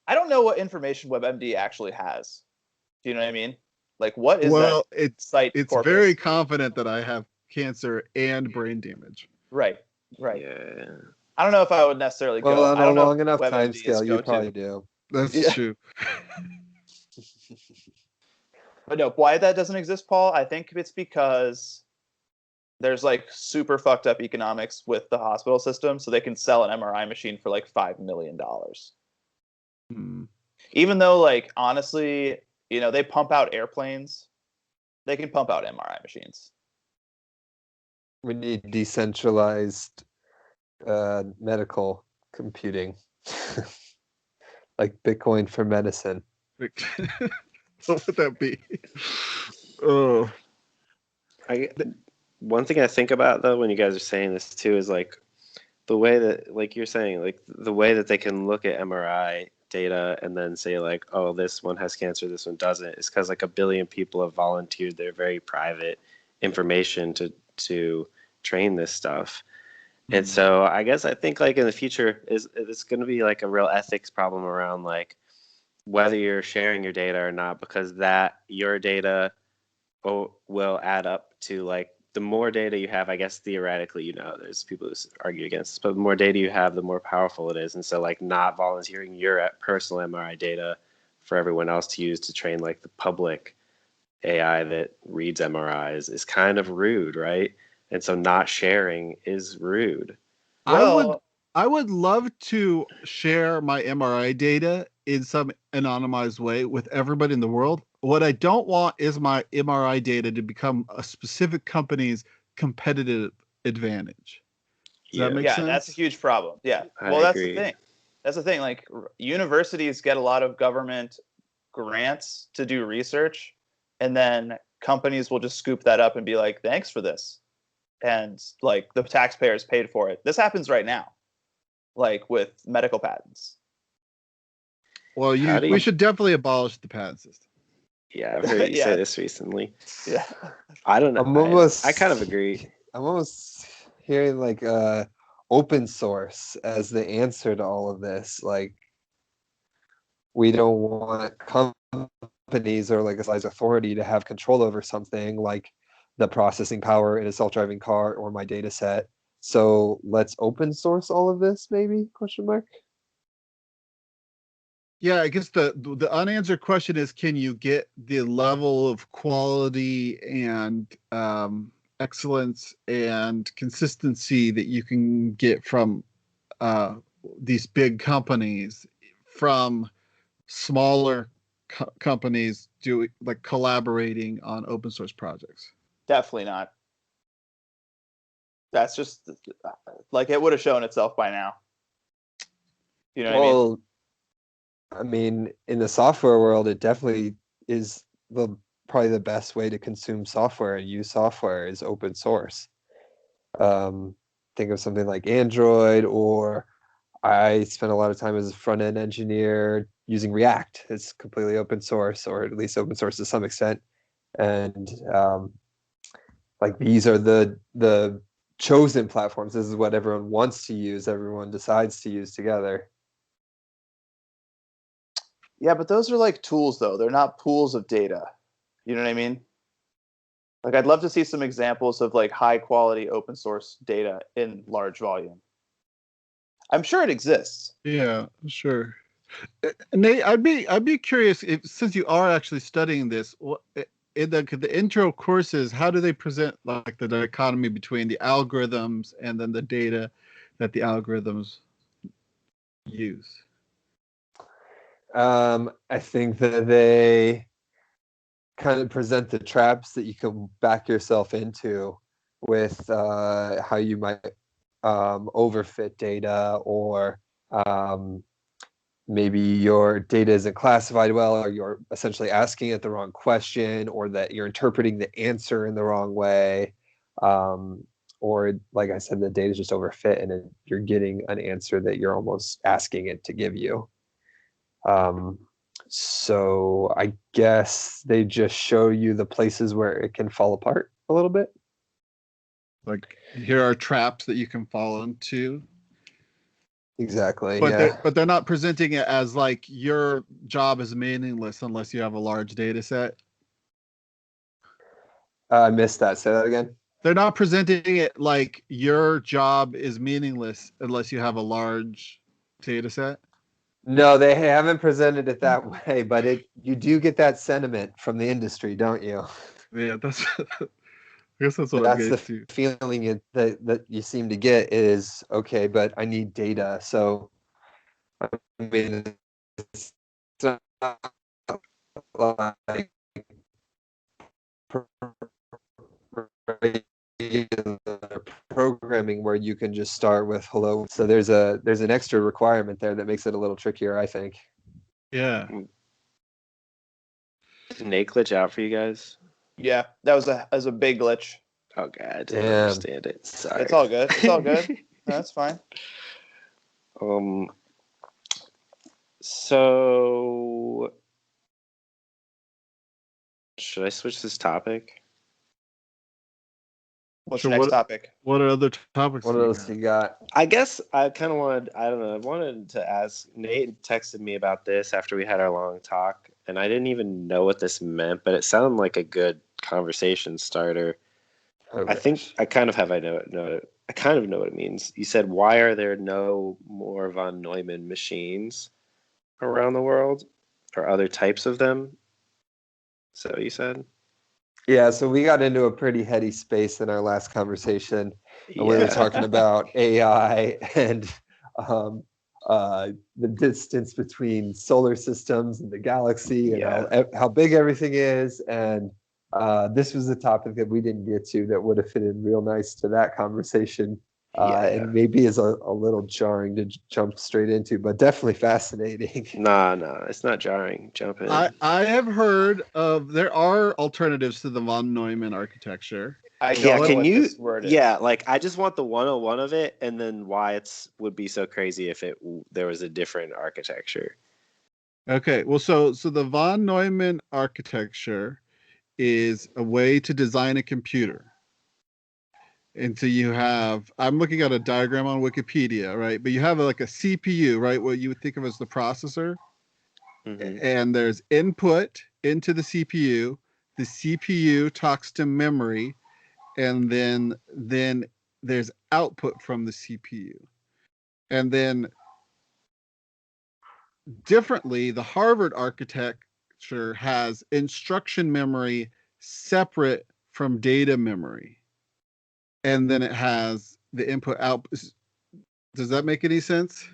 Speaker 1: I don't know what information WebMD actually has. Do you know what I mean? Like, what is that site?
Speaker 5: It's
Speaker 1: corpus?
Speaker 5: very confident that I have cancer and brain damage.
Speaker 1: Right.
Speaker 2: Yeah.
Speaker 1: I don't know if I would necessarily go.
Speaker 3: Well, on
Speaker 1: I
Speaker 3: a
Speaker 1: don't know
Speaker 3: long
Speaker 1: if
Speaker 3: enough
Speaker 1: WebMD
Speaker 3: time
Speaker 1: is
Speaker 3: scale, you
Speaker 1: go-to.
Speaker 3: probably do.
Speaker 5: That's true.
Speaker 1: But no, why that doesn't exist, Paul? I think it's because there's like super fucked up economics with the hospital system, so they can sell an MRI machine for like $5 million. Even though, like, honestly, you know, they pump out airplanes, they can pump out MRI machines.
Speaker 3: We need decentralized medical computing, like Bitcoin for medicine.
Speaker 5: What would that be? Oh,
Speaker 2: One thing I think about though when you guys are saying this too is like the way that, like you're saying, like the way that they can look at MRI data and then say like, oh, this one has cancer, this one doesn't, is because like 1 billion people have volunteered their very private information to train this stuff. And so I guess I think like in the future it's going to be like a real ethics problem around like whether you're sharing your data or not, because that your data will add up to like the more data you have, I guess theoretically, you know, there's people who argue against this, but the more data you have, the more powerful it is. And so like not volunteering your personal MRI data for everyone else to use to train like the public AI that reads MRIs is kind of rude, right? And so not sharing is rude.
Speaker 1: Well,
Speaker 5: I would love to share my MRI data in some anonymized way with everybody in the world. What I don't want is my MRI data to become a specific company's competitive advantage. Does that make sense?
Speaker 1: Yeah, that's a huge problem. Yeah.
Speaker 2: I
Speaker 1: Well, that's
Speaker 2: agree.
Speaker 1: the thing. That's the thing. Like, universities get a lot of government grants to do research, and then companies will just scoop that up and be like, thanks for this. and like the taxpayers paid for it. This happens right now, like with medical patents.
Speaker 5: Well, we should definitely abolish the patent system.
Speaker 2: Yeah, I've heard you say this recently.
Speaker 1: Yeah,
Speaker 2: I don't know. I kind of agree.
Speaker 3: I'm almost hearing like open source as the answer to all of this. Like, we don't want companies or like a size authority to have control over something like the processing power in a self-driving car or my data set. So let's open source all of this, maybe? Question mark.
Speaker 5: Yeah, I guess the unanswered question is, can you get the level of quality and excellence and consistency that you can get from these big companies from smaller companies doing like collaborating on open source projects?
Speaker 1: definitely not. That's just like it would have shown itself by now. You know what I mean?
Speaker 3: In the software world, it definitely is probably the best way to consume software and use software is open source. Think of something like Android, or I spent a lot of time as a front-end engineer using React. It's completely open source, or at least open source to some extent. And like these are the chosen platforms. This is what everyone wants to use, everyone decides to use together.
Speaker 1: Yeah, but those are like tools, though. They're not pools of data. You know what I mean? Like, I'd love to see some examples of like high quality open source data in large volume. I'm sure it exists.
Speaker 5: Yeah, sure. Nate, I'd be curious if, since you are actually studying this, in the intro courses, how do they present like the dichotomy between the algorithms and then the data that the algorithms use?
Speaker 3: I think that they kind of present the traps that you can back yourself into with how you might overfit data, or maybe your data isn't classified well, or you're essentially asking it the wrong question, or that you're interpreting the answer in the wrong way, or like I said, the data is just overfit and you're getting an answer that you're almost asking it to give you. So I guess they just show you the places where it can fall apart a little bit.
Speaker 5: Like, here are traps that you can fall into.
Speaker 3: Exactly.
Speaker 5: But they're not presenting it as like your job is meaningless unless you have a large data set.
Speaker 3: I missed that. Say that again.
Speaker 5: They're not presenting it like your job is meaningless unless you have a large data set.
Speaker 3: No, they haven't presented it that way, but you do get that sentiment from the industry, don't you?
Speaker 5: Yeah, that's. I guess that's what
Speaker 3: that's
Speaker 5: I'm
Speaker 3: the
Speaker 5: getting to.
Speaker 3: feeling that you seem to get is, okay, but I need data. So, I mean, it's not like programming where you can just start with hello. So there's an extra requirement there that makes it a little trickier, I think.
Speaker 5: Yeah.
Speaker 2: Did Nate glitch out for you guys?
Speaker 1: Yeah, that was a big glitch.
Speaker 2: Okay, I didn't understand it. Sorry.
Speaker 1: It's all good. It's all good. No, that's fine.
Speaker 2: So should I switch this topic?
Speaker 1: What's your next topic?
Speaker 5: What are other topics?
Speaker 3: What else you got?
Speaker 2: I guess I kind of wanted, I don't know, I wanted to ask, Nate texted me about this after we had our long talk, and I didn't even know what this meant, but it sounded like a good conversation starter. I think I kind of have, I kind of know what it means. You said, why are there no more von Neumann machines around the world, or other types of them? So you said?
Speaker 3: Yeah, so we got into a pretty heady space in our last conversation.
Speaker 2: Yeah.
Speaker 3: We were talking about AI and the distance between solar systems and the galaxy, and how big everything is. And this was a topic that we didn't get to that would have fitted real nice to that conversation. And maybe is a little jarring to jump straight into, but definitely fascinating.
Speaker 2: No, it's not jarring. Jump in.
Speaker 5: I have heard of, there are alternatives to the von Neumann architecture.
Speaker 1: I don't
Speaker 2: Yeah,
Speaker 1: know
Speaker 2: can
Speaker 1: what
Speaker 2: you?
Speaker 1: this word is.
Speaker 2: Yeah, like I just want the 101 of it, and then why it's would be so crazy if there was a different architecture.
Speaker 5: Okay, well, so the von Neumann architecture is a way to design a computer. And so you have, I'm looking at a diagram on Wikipedia, right? But you have like a CPU, right? What you would think of as the processor.
Speaker 2: Hmm.
Speaker 5: And there's input into the CPU. The CPU talks to memory, and then there's output from the CPU. And then differently, the Harvard architecture has instruction memory separate from data memory. And then it has the input out. Does that make any sense?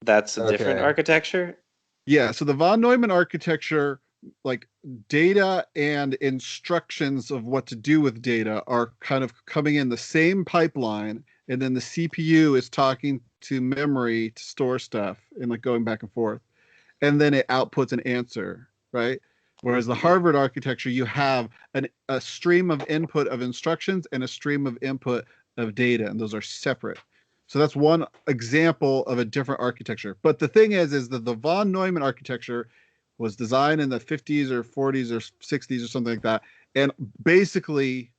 Speaker 2: That's a different
Speaker 3: Okay.
Speaker 2: architecture.
Speaker 5: Yeah. So the von Neumann architecture, like data and instructions of what to do with data, are kind of coming in the same pipeline. And then the CPU is talking to memory to store stuff and like going back and forth. And then it outputs an answer, right? Whereas the Harvard architecture, you have a stream of input of instructions and a stream of input of data, and those are separate. So that's one example of a different architecture. But the thing is that the von Neumann architecture was designed in the 50s or 40s or 60s or something like that, and basically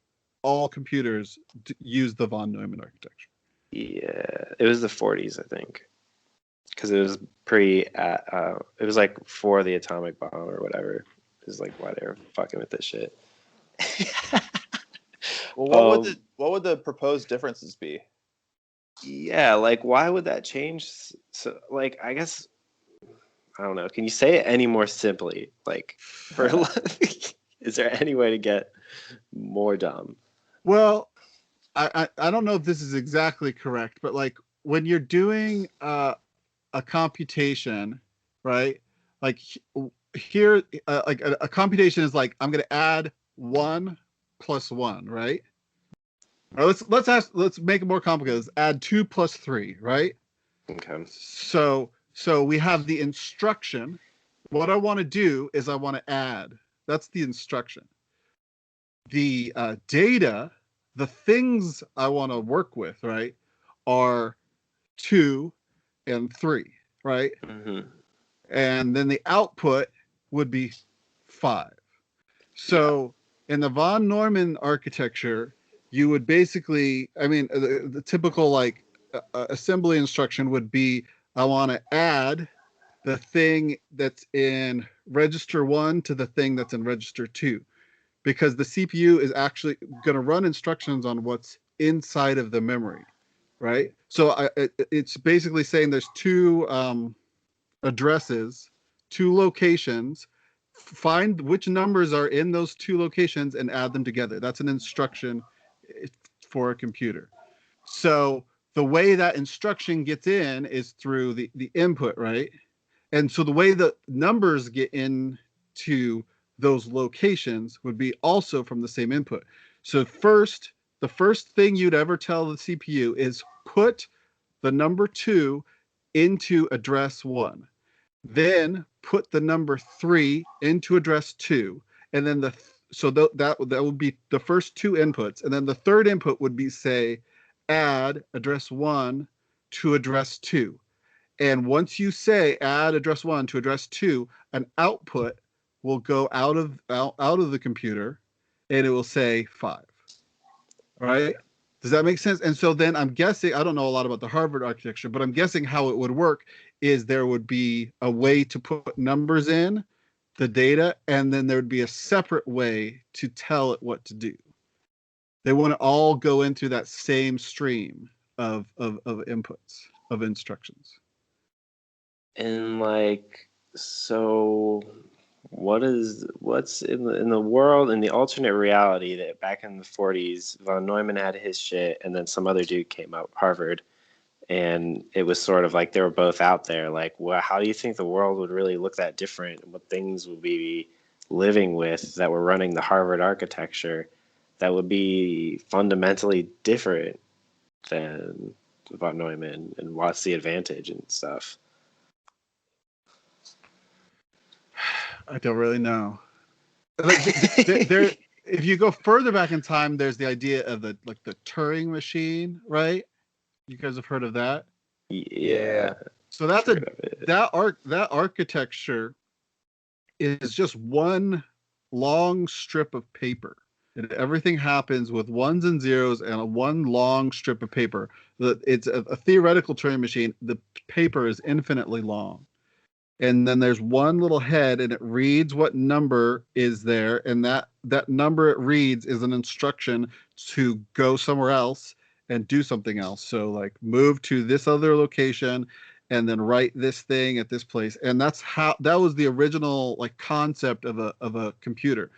Speaker 5: all computers use the von Neumann architecture.
Speaker 2: Yeah, it was the 40s, I think, because it was pre. It was like for the atomic bomb or whatever. Is like why they were fucking with this shit.
Speaker 1: Well,
Speaker 2: Um,
Speaker 1: what would the proposed differences be?
Speaker 2: Yeah, like why would that change? So, like, I guess I don't know. Can you say it any more simply? Like, for is there any way to get more dumb?
Speaker 5: Well, I don't know if this is exactly correct, but like when you're doing a computation, right? Like here, like a computation is like I'm going to add 1 plus 1, right? Or let's make it more complicated. Let's add 2 plus 3, right?
Speaker 2: Okay.
Speaker 5: So we have the instruction. What I want to do is I want to add. That's the instruction. The data, the things I want to work with, right, are 2 and 3, right?
Speaker 2: Mm-hmm.
Speaker 5: And then the output would be 5. So in the von Neumann architecture, you would basically, I mean, the typical like assembly instruction would be, I want to add the thing that's in register 1 to the thing that's in register 2, because the CPU is actually going to run instructions on what's inside of the memory, right? So it's basically saying there's two addresses, 2 locations. Find which numbers are in those 2 locations and add them together. That's an instruction for a computer. So the way that instruction gets in is through the input, right? And so the way the numbers get into those locations would be also from the same input. So the first thing you'd ever tell the CPU is put the number 2 into address 1. Then put the number 3 into address 2. And then that would be the first 2 inputs. And then the third input would be, say, add address 1 to address 2. And once you say add address 1 to address 2, an output will go out of the computer, and it will say 5. All right? Does that make sense? And so then I'm guessing, I don't know a lot about the Harvard architecture, but I'm guessing how it would work is there would be a way to put numbers in the data, and then there would be a separate way to tell it what to do. They want to all go into that same stream of inputs, of instructions.
Speaker 2: And like, so what's in the world, in the alternate reality that back in the 40s, von Neumann had his shit, and then some other dude came out, Harvard, and it was sort of like they were both out there. Like, well, how do you think the world would really look that different? What things would we be living with that were running the Harvard architecture that would be fundamentally different than von Neumann, and what's the advantage and stuff?
Speaker 5: I don't really know. Like, there, if you go further back in time, there's the idea of the Turing machine, right? You guys have heard of that?
Speaker 2: Yeah.
Speaker 5: So that's
Speaker 2: Heard of it.
Speaker 5: that architecture is just one long strip of paper. And everything happens with ones and zeros and a one long strip of paper. It's a theoretical Turing machine. The paper is infinitely long. And then there's one little head and it reads what number is there. And that number it reads is an instruction to go somewhere else and do something else. So like move to this other location and then write this thing at this place. And that was the original like concept of a computer.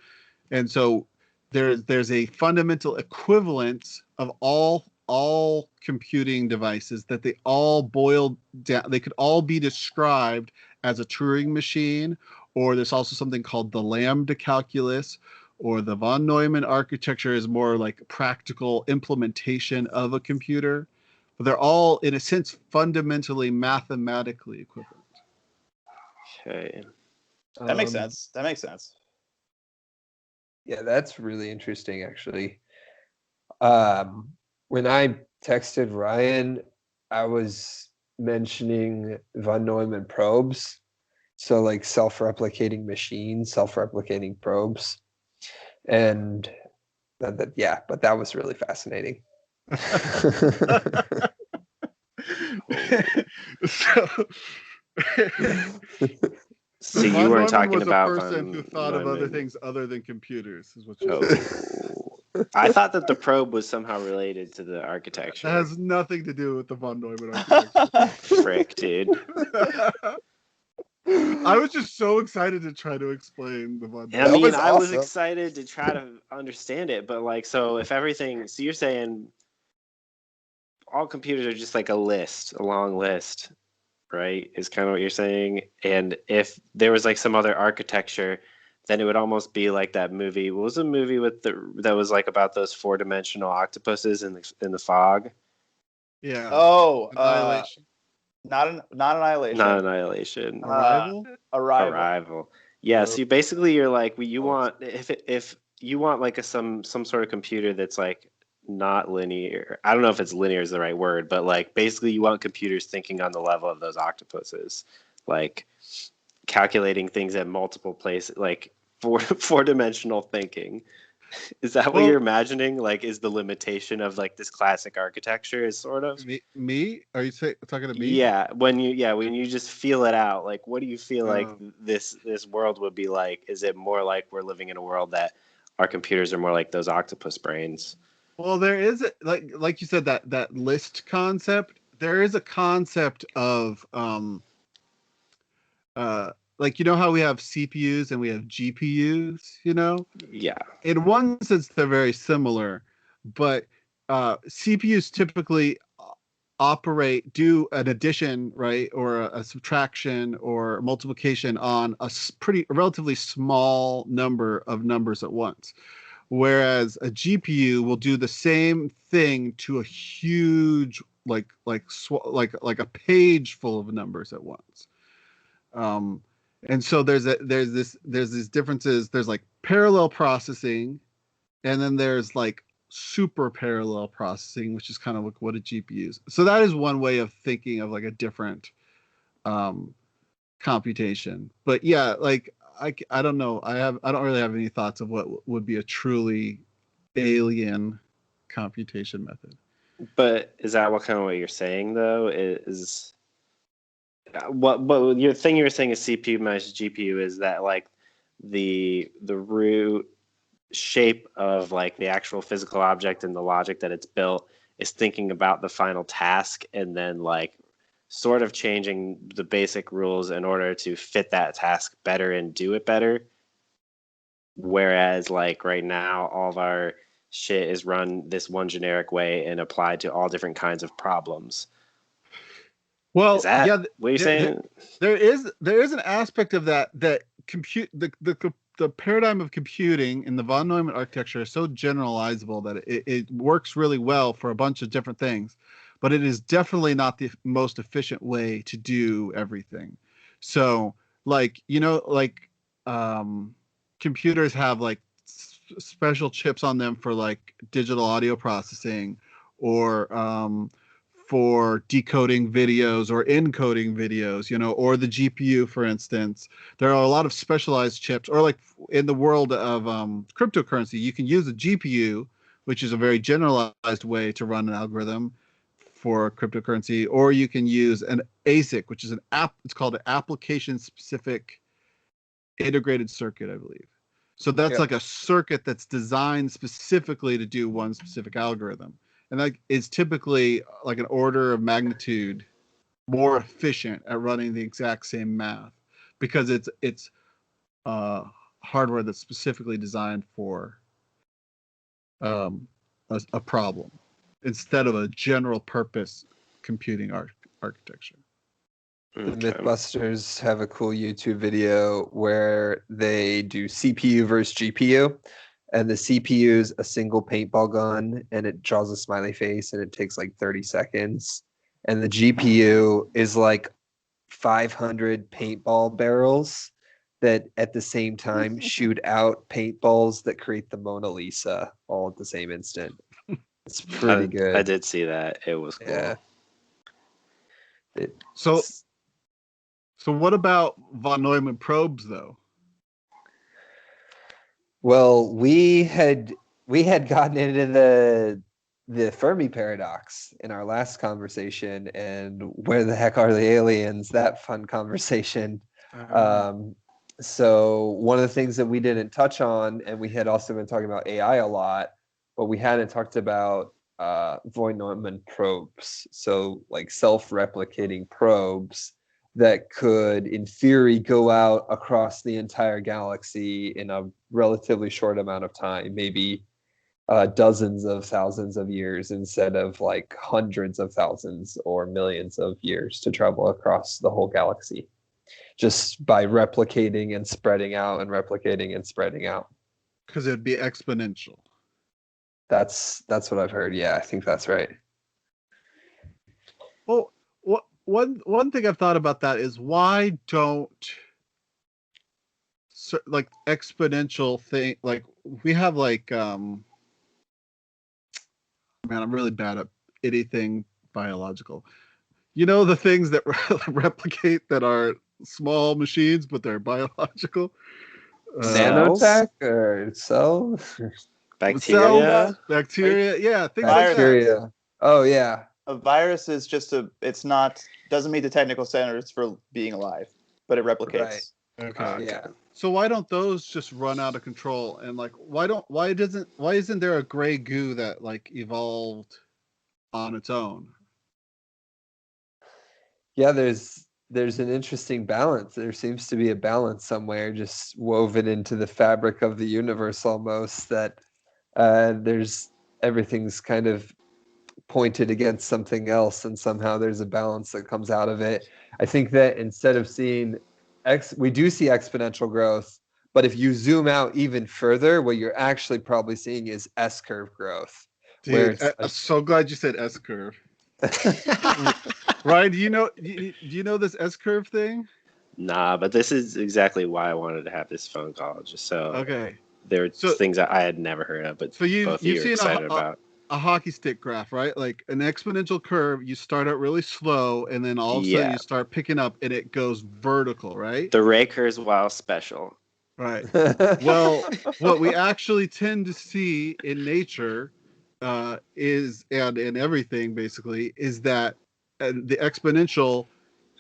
Speaker 5: And so there's a fundamental equivalence of all computing devices that they all boiled down. They could all be described as a Turing machine, or there's also something called the lambda calculus, or the von Neumann architecture is more like practical implementation of a computer. But they're all, in a sense, fundamentally mathematically equivalent.
Speaker 2: Okay.
Speaker 1: That makes sense. That makes sense.
Speaker 3: Yeah, that's really interesting, actually. When I texted Ryan, I was mentioning von Neumann probes. So like self-replicating machines, self-replicating probes. And but that was really fascinating.
Speaker 2: So you weren't talking
Speaker 5: was
Speaker 2: about
Speaker 5: a person who thought of other
Speaker 2: Neumann.
Speaker 5: things other than computers, is what you're saying.
Speaker 2: Oh. I thought that the probe was somehow related to the architecture.
Speaker 5: That has nothing to do with the von Neumann architecture.
Speaker 2: Frick, dude.
Speaker 5: I was just so excited to try to explain the von
Speaker 2: I
Speaker 5: Neumann.
Speaker 3: That was
Speaker 2: mean, I was
Speaker 3: awesome.
Speaker 2: excited to try to understand it, but like, so if everything, so you're saying all computers are just like a long list, right? Is kind of what you're saying. And if there was like some other architecture, then it would almost be like that movie. What was the movie that was like about those 4-dimensional octopuses in the fog?
Speaker 5: Yeah.
Speaker 1: Oh,
Speaker 5: Annihilation.
Speaker 1: not Annihilation.
Speaker 2: Not Annihilation.
Speaker 5: Arrival?
Speaker 1: Arrival.
Speaker 2: Yeah. So you're like, you want if you want like some sort of computer that's like not linear. I don't know if it's linear is the right word, but like basically you want computers thinking on the level of those octopuses, like calculating things at multiple places, like four-dimensional thinking. Is that what you're imagining? Like, is the limitation of like this classic architecture is sort of
Speaker 5: Me? Are you talking to me?
Speaker 2: Yeah, when you just feel it out, like what do you feel like
Speaker 5: Oh.
Speaker 2: this world would be like? Is it more like we're living in a world that our computers are more like those octopus brains?
Speaker 5: Well, there is like you said that list concept. There is a concept of like you know how we have CPUs and we have GPUs, you know?
Speaker 2: Yeah.
Speaker 5: In one sense they're very similar, but CPUs typically do an addition, right, or a subtraction or multiplication on a relatively small number of numbers at once, whereas a GPU will do the same thing to a huge like a page full of numbers at once. And so there's these differences. There's like parallel processing, and then there's like super parallel processing, which is kind of like what a GPU is. So that is one way of thinking of like a different computation. But yeah, like I don't know. I don't really have any thoughts of what would be a truly alien computation method.
Speaker 2: But is that what you're saying though? Is what your thing you were saying is CPU minus GPU is that like the root shape of like the actual physical object and the logic that it's built is thinking about the final task and then like sort of changing the basic rules in order to fit that task better and do it better. Whereas like right now, all of our shit is run this one generic way and applied to all different kinds of problems.
Speaker 5: Well,
Speaker 2: Is that
Speaker 5: yeah,
Speaker 2: what you're saying?
Speaker 5: there is an aspect of that compute the paradigm of computing in the von Neumann architecture is so generalizable that it works really well for a bunch of different things, but it is definitely not the most efficient way to do everything. So like, you know, like computers have like special chips on them for like digital audio processing, or for decoding videos or encoding videos, or the GPU, for instance. There are a lot of specialized chips, or like in the world of cryptocurrency, you can use a GPU, which is a very generalized way to run an algorithm for cryptocurrency, or you can use an ASIC, which is it's called an application specific integrated circuit, I believe. So that's like a circuit that's designed specifically to do one specific algorithm. And that is typically like an order of magnitude more efficient at running the exact same math, because it's hardware that's specifically designed for a problem instead of a general purpose computing architecture.
Speaker 3: The Mythbusters have a cool YouTube video where they do CPU versus GPU, and the CPU is a single paintball gun, and it draws a smiley face, and it takes like 30 seconds. And the GPU is like 500 paintball barrels that at the same time shoot out paintballs that create the Mona Lisa all at the same instant. It's pretty good.
Speaker 2: I did see that. It was cool.
Speaker 3: Yeah.
Speaker 5: So what about von Neumann probes, though?
Speaker 3: Well, we had gotten into the Fermi paradox in our last conversation, and where the heck are the aliens? That fun conversation. So one of the things that we didn't touch on, and we had also been talking about AI a lot, but we hadn't talked about von Neumann probes. So like self-replicating probes that could, in theory, go out across the entire galaxy in a relatively short amount of time, maybe dozens of thousands of years instead of like hundreds of thousands or millions of years to travel across the whole galaxy, just by replicating and spreading out and replicating and spreading out.
Speaker 5: Because it would be exponential.
Speaker 3: That's what I've heard. Yeah, I think that's right.
Speaker 5: Well, one thing I've thought about that is, why don't like exponential thing, like we have like man, I'm really bad at anything biological. The things that replicate that are small machines, but they're biological.
Speaker 3: Nanotech or cells?
Speaker 2: Bacteria?
Speaker 5: Bacteria, yeah, things
Speaker 3: Bacteria.
Speaker 5: like that.
Speaker 3: Oh yeah.
Speaker 1: A virus is just doesn't meet the technical standards for being alive, but it replicates.
Speaker 3: Right.
Speaker 5: Okay.
Speaker 3: Yeah.
Speaker 5: So why don't those just run out of control? And like, why isn't there a gray goo that like evolved on its own?
Speaker 3: Yeah, there's an interesting balance. There seems to be a balance somewhere just woven into the fabric of the universe almost, that everything's kind of pointed against something else, and somehow there's a balance that comes out of it. I think that instead of seeing we do see exponential growth, but if you zoom out even further, what you're actually probably seeing is S-curve growth.
Speaker 5: Dude, I'm so glad you said S-curve. Ryan, do you know this S-curve thing?
Speaker 2: Nah, but this is exactly why I wanted to have this phone call, just so there were things that I had never heard of, but both of you are excited about.
Speaker 5: A hockey stick graph, right? Like an exponential curve, you start out really slow, and then all of a sudden you start picking up, and it goes vertical, right?
Speaker 2: The Rakers Wow special.
Speaker 5: Right. Well, what we actually tend to see in nature is, and in everything basically, is that the exponential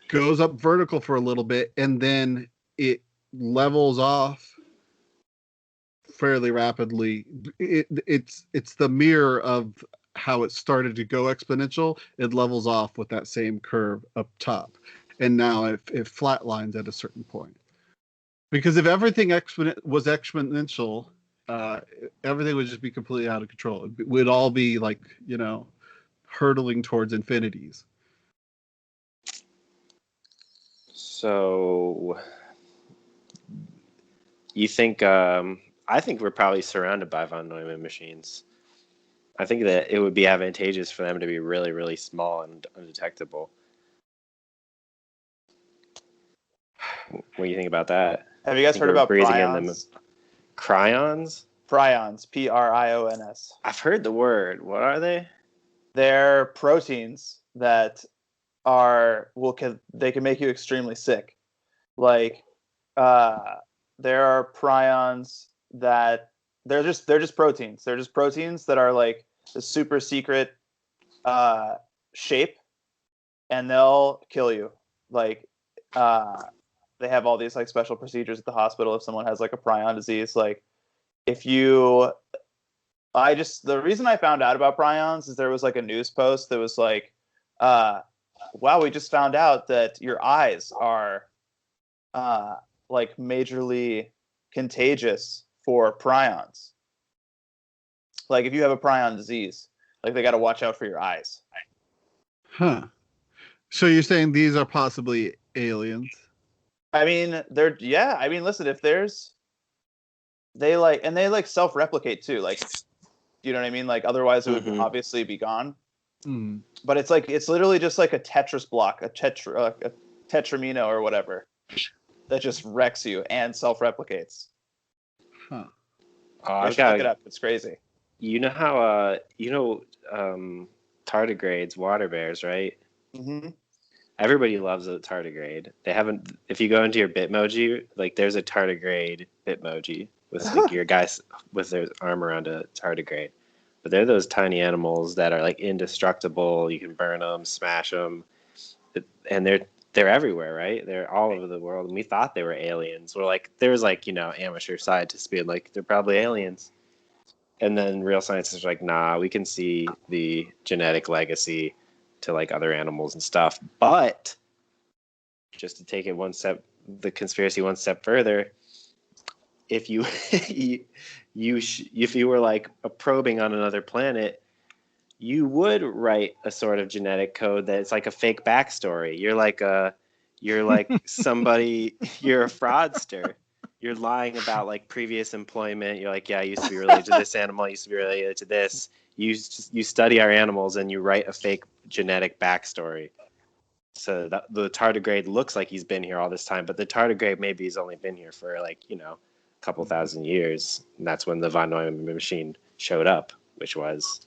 Speaker 5: goes up vertical for a little bit, and then it levels off fairly rapidly. It's the mirror of how it started to go exponential. It levels off with that same curve up top, and now it flatlines at a certain point. Because if everything was exponential, everything would just be completely out of control. It would all be like, hurtling towards infinities.
Speaker 2: So you think I think we're probably surrounded by von Neumann machines. I think that it would be advantageous for them to be really, really small and undetectable. What do you think about that?
Speaker 1: Have you guys heard about
Speaker 2: breathing in them
Speaker 1: prions?
Speaker 2: Cryons?
Speaker 1: Prions, Prions.
Speaker 2: I've heard the word. What are they?
Speaker 1: They're proteins that they can make you extremely sick. Like, there are prions that they're just proteins. They're just proteins that are like the super secret shape, and they'll kill you. Like, they have all these like special procedures at the hospital if someone has like a prion disease. Like, the reason I found out about prions is there was like a news post that was like, wow, we just found out that your eyes are like majorly contagious for prions. Like, if you have a prion disease, like, they got to watch out for your eyes.
Speaker 5: Huh. So you're saying these are possibly aliens?
Speaker 1: I mean, listen, if they self-replicate too. Like, you know what I mean? Like, otherwise it would obviously be gone.
Speaker 5: Mm.
Speaker 1: But it's literally just like a Tetris block, a tetramino or whatever, that just wrecks you and self-replicates.
Speaker 5: Huh.
Speaker 2: Oh,
Speaker 1: Look it up. It's crazy.
Speaker 2: You know how tardigrades, water bears, right?
Speaker 1: Mm-hmm.
Speaker 2: Everybody loves a tardigrade. They haven't. If you go into your Bitmoji, like, there's a tardigrade Bitmoji with like your guys with their arm around a tardigrade. But they're those tiny animals that are like indestructible. You can burn them, smash them, and they're everywhere, right? They're all over the world. And we thought they were aliens. We're like, there's like, amateur scientists being like, they're probably aliens. And then real scientists are like, nah, we can see the genetic legacy to like other animals and stuff. But just to take it the conspiracy one step further, if you if you were like probing on another planet, you would write a sort of genetic code that's like a fake backstory. You're like somebody, you're a fraudster. You're lying about like previous employment. You're like, yeah, I used to be related to this animal. I used to be related to this. You study our animals and you write a fake genetic backstory. So the tardigrade looks like he's been here all this time, but the tardigrade maybe he's only been here for like, a couple thousand years. And that's when the von Neumann machine showed up, which was,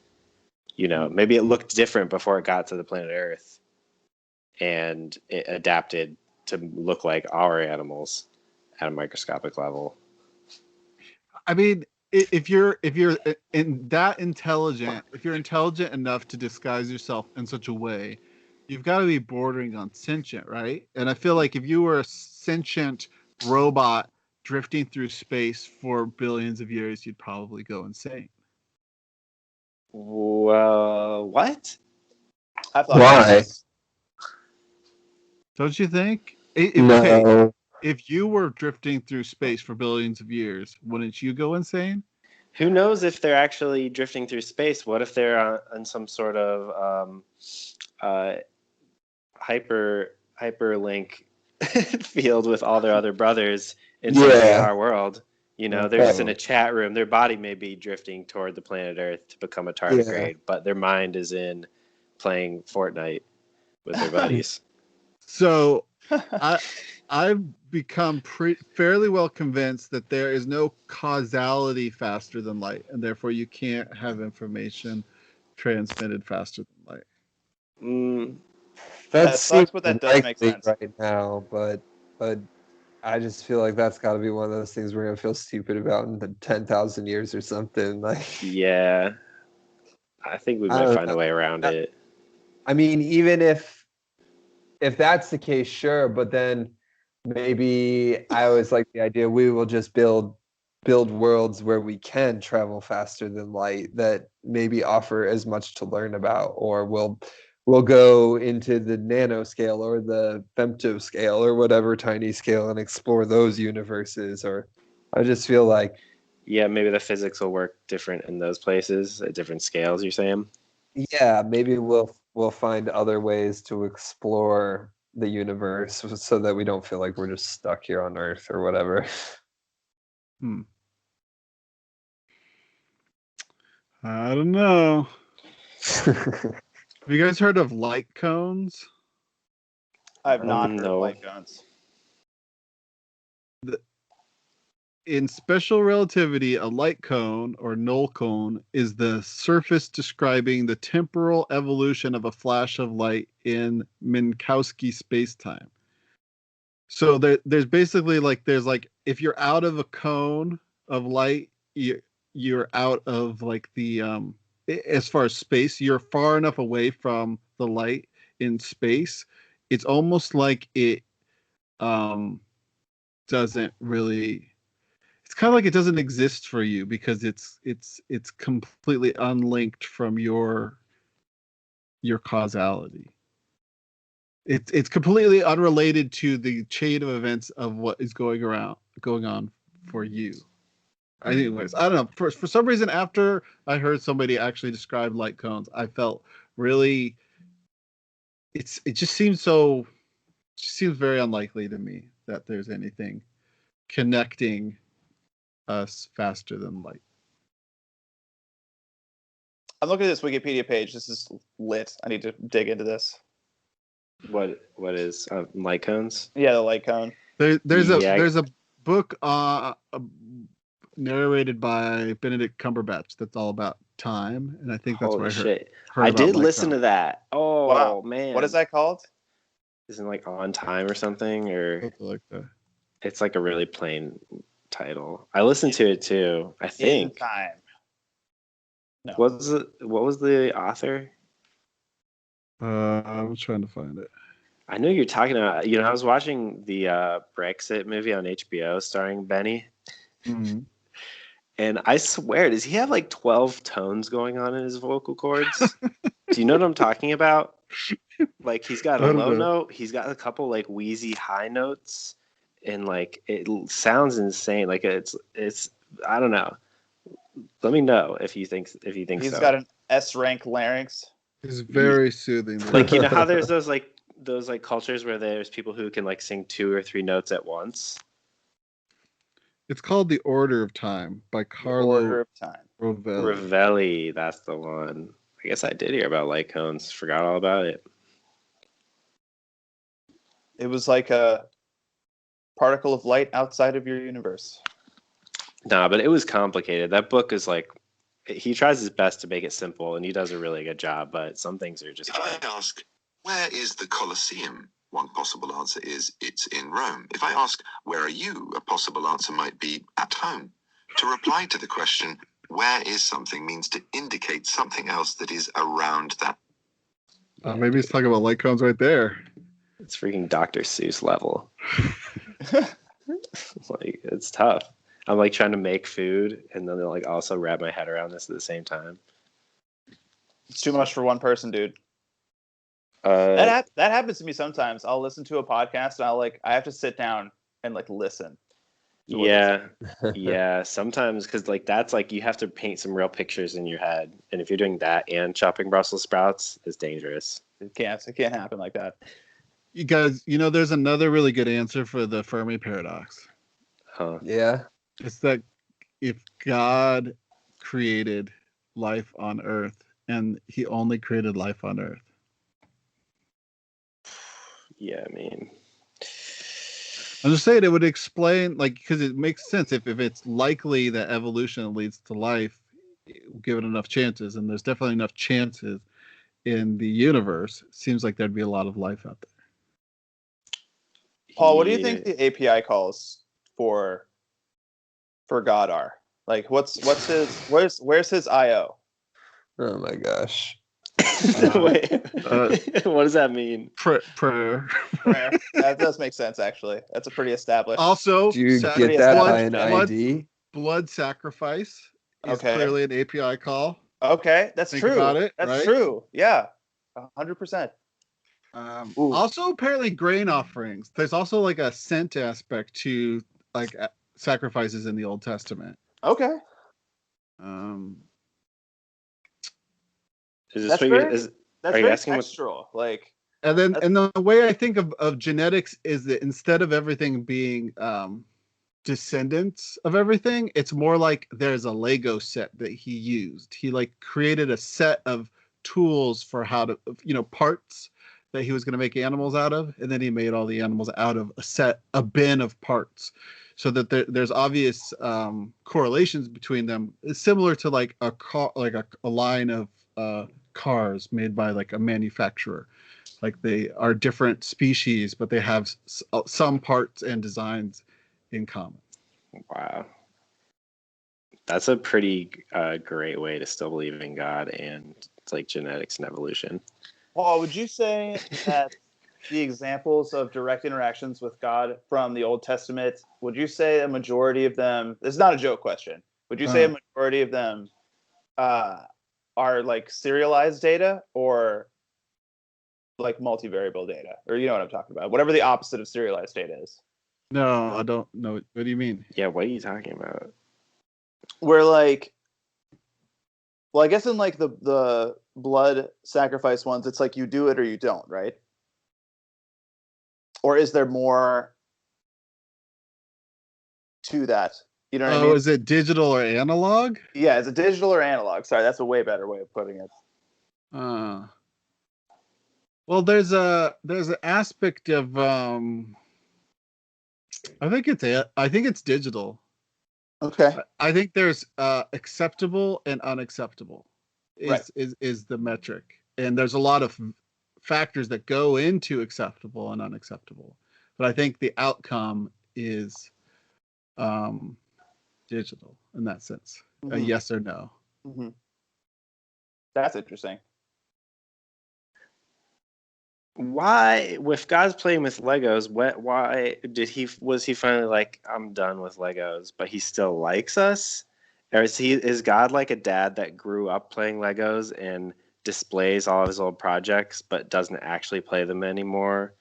Speaker 2: maybe it looked different before it got to the planet Earth, and it adapted to look like our animals at a microscopic level.
Speaker 5: I mean, if you're intelligent enough to disguise yourself in such a way, you've got to be bordering on sentient, right? And I feel like if you were a sentient robot drifting through space for billions of years, you'd probably go insane.
Speaker 2: Well, what?
Speaker 1: I thought
Speaker 3: Why?
Speaker 5: Don't you think?
Speaker 3: No.
Speaker 5: Okay, if you were drifting through space for billions of years, wouldn't you go insane?
Speaker 2: Who knows if they're actually drifting through space? What if they're on some sort of hyperlink field with all their other brothers in some VR world? They're just in a chat room. Their body may be drifting toward the planet Earth to become a tardigrade, but their mind is in playing Fortnite with their buddies.
Speaker 5: So I've become fairly well convinced that there is no causality faster than light, and therefore you can't have information transmitted faster than light.
Speaker 1: That sucks, but that does make sense
Speaker 3: right now. But I just feel like that's got to be one of those things we're gonna feel stupid about in the 10,000 years or something. Like,
Speaker 2: yeah, I think we might find a way around it.
Speaker 3: I mean, even if that's the case, sure. But then maybe I always like the idea we will just build worlds where we can travel faster than light that maybe offer as much to learn about, or we'll go into the nanoscale or the femtoscale or whatever tiny scale and explore those universes. Or I just feel like,
Speaker 2: yeah, maybe the physics will work different in those places at different scales. You're saying?
Speaker 3: Yeah, maybe we'll find other ways to explore the universe so that we don't feel like we're just stuck here on Earth or whatever.
Speaker 5: I don't know. Have you guys heard of light cones?
Speaker 1: I've not heard
Speaker 2: No.
Speaker 1: of light guns.
Speaker 5: in special relativity, a light cone or null cone is the surface describing the temporal evolution of a flash of light in Minkowski spacetime. So there's basically there's if you're out of a cone of light, you're out of the as far as space, you're far enough away from the light in space. It's almost like it doesn't really. It's kind of like it doesn't exist for you because it's completely unlinked from your causality. It's completely unrelated to the chain of events of what is going on for you. Anyways, I don't know. For some reason, after I heard somebody actually describe light cones, I felt really. It just seems very unlikely to me that there's anything connecting us faster than light.
Speaker 1: I'm looking at this Wikipedia page. This is lit. I need to dig into this.
Speaker 2: What is light cones?
Speaker 1: Yeah, the light cone.
Speaker 5: There's a book narrated by Benedict Cumberbatch that's all about time, and I think that's what I heard.
Speaker 2: I did listen to that. Oh wow. Man,
Speaker 1: what is that called?
Speaker 2: Isn't it On Time or something, or
Speaker 5: something like that?
Speaker 2: It's a really plain title. I listened to it too. I think.
Speaker 1: In Time. No.
Speaker 2: What was the author?
Speaker 5: I'm trying to find it.
Speaker 2: I know you're talking about. I was watching the Brexit movie on HBO starring Benny.
Speaker 5: Mm-hmm.
Speaker 2: And I swear, does he have 12 tones going on in his vocal cords? Do you know what I'm talking about? He's got a low note, he's got a couple wheezy high notes, and it sounds insane. It's I don't know. Let me know if you think
Speaker 1: he's
Speaker 2: so.
Speaker 1: Got an S rank larynx.
Speaker 5: It's very soothing.
Speaker 2: How there's those cultures where there's people who can sing 2 or 3 notes at once.
Speaker 5: It's called The Order of Time by Carlo
Speaker 2: Rovelli. That's the one. I guess I did hear about light cones. Forgot all about it.
Speaker 1: It was like a particle of light outside of your universe.
Speaker 2: Nah, but it was complicated. That book is he tries his best to make it simple, and he does a really good job, but some things are just hard.
Speaker 6: If I ask, where is the Colosseum? One possible answer is, it's in Rome. If I ask, where are you? A possible answer might be, at home. To reply to the question, where is something, means to indicate something else that is around that.
Speaker 5: Maybe he's talking about light cones right there.
Speaker 2: It's freaking Dr. Seuss level. It's tough. I'm trying to make food, and then also wrap my head around this at the same time.
Speaker 1: It's too much for one person, dude. That happens to me sometimes. I'll listen to a podcast and I have to sit down and listen.
Speaker 2: Yeah. Sometimes because that's you have to paint some real pictures in your head, and if you're doing that and chopping Brussels sprouts, it's dangerous.
Speaker 1: It can't happen like that.
Speaker 5: You guys, there's another really good answer for the Fermi paradox.
Speaker 2: Huh?
Speaker 3: Yeah.
Speaker 5: It's that if God created life on Earth and He only created life on Earth.
Speaker 2: Yeah, I mean,
Speaker 5: I'm just saying it would explain, because it makes sense if it's likely that evolution leads to life, given enough chances, and there's definitely enough chances in the universe. It seems like there'd be a lot of life out there.
Speaker 1: Paul, what do you think the API calls for God are? Where's his IO?
Speaker 3: Oh my gosh.
Speaker 2: Wait, what does that mean?
Speaker 5: Prayer.
Speaker 1: That does make sense, actually. That's a pretty established.
Speaker 5: Also,
Speaker 3: do you get that by an ID?
Speaker 5: Blood sacrifice is clearly an API call.
Speaker 1: Okay, that's
Speaker 5: Think
Speaker 1: true.
Speaker 5: About it,
Speaker 1: that's
Speaker 5: right?
Speaker 1: true. Yeah, 100%.
Speaker 5: Also, apparently, grain offerings. There's also a scent aspect to sacrifices in the Old Testament.
Speaker 1: Okay.
Speaker 2: Is this are you asking
Speaker 1: textural?
Speaker 5: And the way I think of genetics is that instead of everything being descendants of everything, it's more like there's a Lego set that he used. He created a set of tools for how to, parts that he was going to make animals out of, and then he made all the animals out of a bin of parts, so that there's obvious correlations between them. It's similar to like a car, like a line of cars made by like a manufacturer. Like they are different species, but they have some parts and designs in common.
Speaker 2: Wow. That's a pretty great way to still believe in God and like genetics and evolution.
Speaker 1: Paul, would you say that the examples of direct interactions with God from the Old Testament, would you say a majority of them, this is not a joke question, would you say a majority of them are like serialized data or like multivariable data? Or you know what I'm talking about? Whatever the opposite of serialized data is.
Speaker 5: No, I don't know. What do you mean?
Speaker 2: Yeah, what are you talking about?
Speaker 1: Where like, well, I guess in like the blood sacrifice ones, it's like you do it or you don't, right? Or is there more to that? You know what I mean?
Speaker 5: Is it digital or analog?
Speaker 1: Yeah, is it digital or analog? Sorry, that's a way better way of putting it.
Speaker 5: Well, there's an aspect of I think it's digital.
Speaker 1: Okay.
Speaker 5: I think there's acceptable and unacceptable
Speaker 1: Right.
Speaker 5: is the metric, and there's a lot of factors that go into acceptable and unacceptable. But I think the outcome is digital in that sense, a yes or no.
Speaker 1: Mm-hmm. That's interesting.
Speaker 2: Why, with God's playing with Legos, why was he finally like, I'm done with Legos, but he still likes us? Or is God like a dad that grew up playing Legos and displays all of his old projects but doesn't actually play them anymore?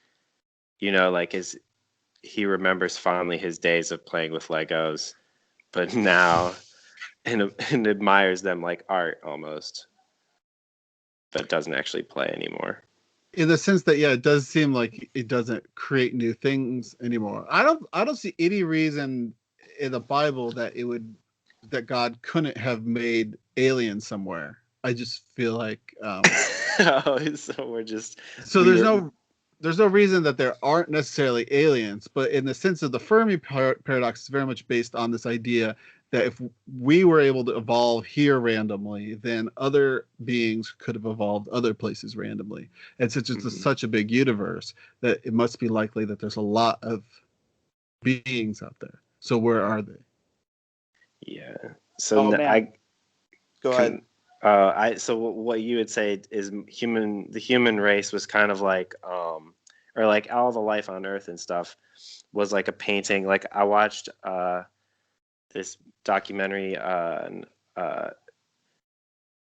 Speaker 2: You know, like he remembers fondly his days of playing with Legos, but now and admires them like art almost, but doesn't actually play anymore.
Speaker 5: In the sense that, yeah, it does seem like it doesn't create new things anymore. I don't see any reason in the Bible that God couldn't have made aliens somewhere. I just feel like there's no reason that there aren't necessarily aliens, but in the sense of the Fermi paradox, it's very much based on this idea that if we were able to evolve here randomly, then other beings could have evolved other places randomly. And since it's such a big universe, that it must be likely that there's a lot of beings out there. So where are they?
Speaker 2: Yeah. So
Speaker 1: Go ahead.
Speaker 2: So what you would say is the human race was kind of like, or like all the life on Earth and stuff was like a painting. Like I watched this documentary what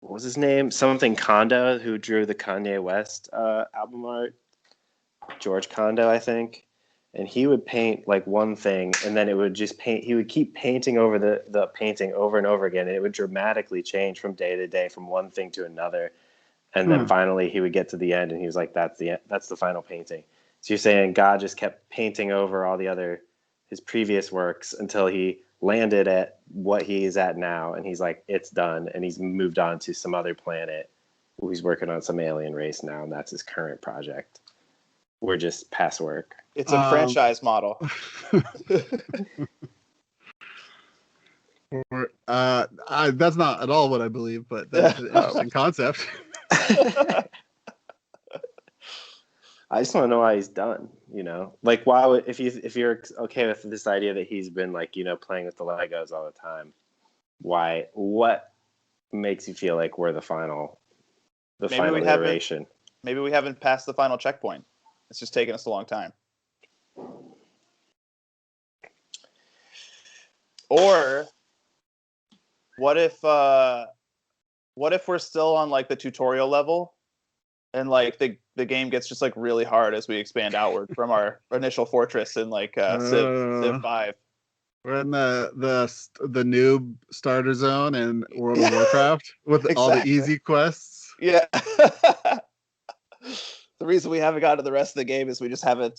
Speaker 2: was his name? Something Kondo, who drew the Kanye West album art. George Kondo, I think. And he would paint like one thing, and then it would just paint. He would keep painting over the painting over and over again, and it would dramatically change from day to day, from one thing to another. And then finally, he would get to the end, and he was like, "That's the final painting." So you're saying God just kept painting over all his previous works until he landed at what he's at now, and he's like, "It's done," and he's moved on to some other planet. He's working on some alien race now, and that's his current project. We're just past work.
Speaker 1: It's a franchise model.
Speaker 5: That's not at all what I believe, but that's an interesting concept.
Speaker 2: I just want to know why he's done. You know, like why would if you're okay with this idea that he's been like, you know, playing with the Legos all the time, why? What makes you feel like we're the final iteration?
Speaker 1: Maybe we haven't passed the final checkpoint. It's just taken us a long time. Or what if we're still on like the tutorial level, and like the game gets just like really hard as we expand outward from our initial fortress in like Civ 5.
Speaker 5: We're in the noob starter zone in World of Warcraft with all the easy quests.
Speaker 1: Yeah. The reason we haven't gotten to the rest of the game is we just haven't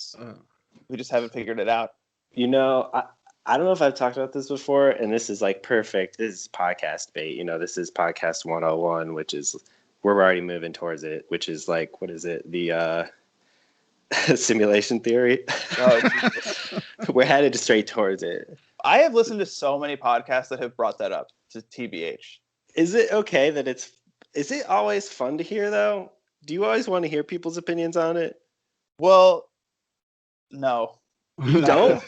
Speaker 1: figured it out.
Speaker 2: You know, I don't know if I've talked about this before, and this is like perfect. This is podcast bait. You know, this is podcast 101, which is we're already moving towards it, which is like, what is it? The Simulation theory.
Speaker 1: Oh,
Speaker 2: We're headed straight towards it.
Speaker 1: I have listened to so many podcasts that have brought that up to TBH.
Speaker 2: Is it okay that is it always fun to hear though? Do you always want to hear people's opinions on it?
Speaker 1: Well, no.
Speaker 2: You don't?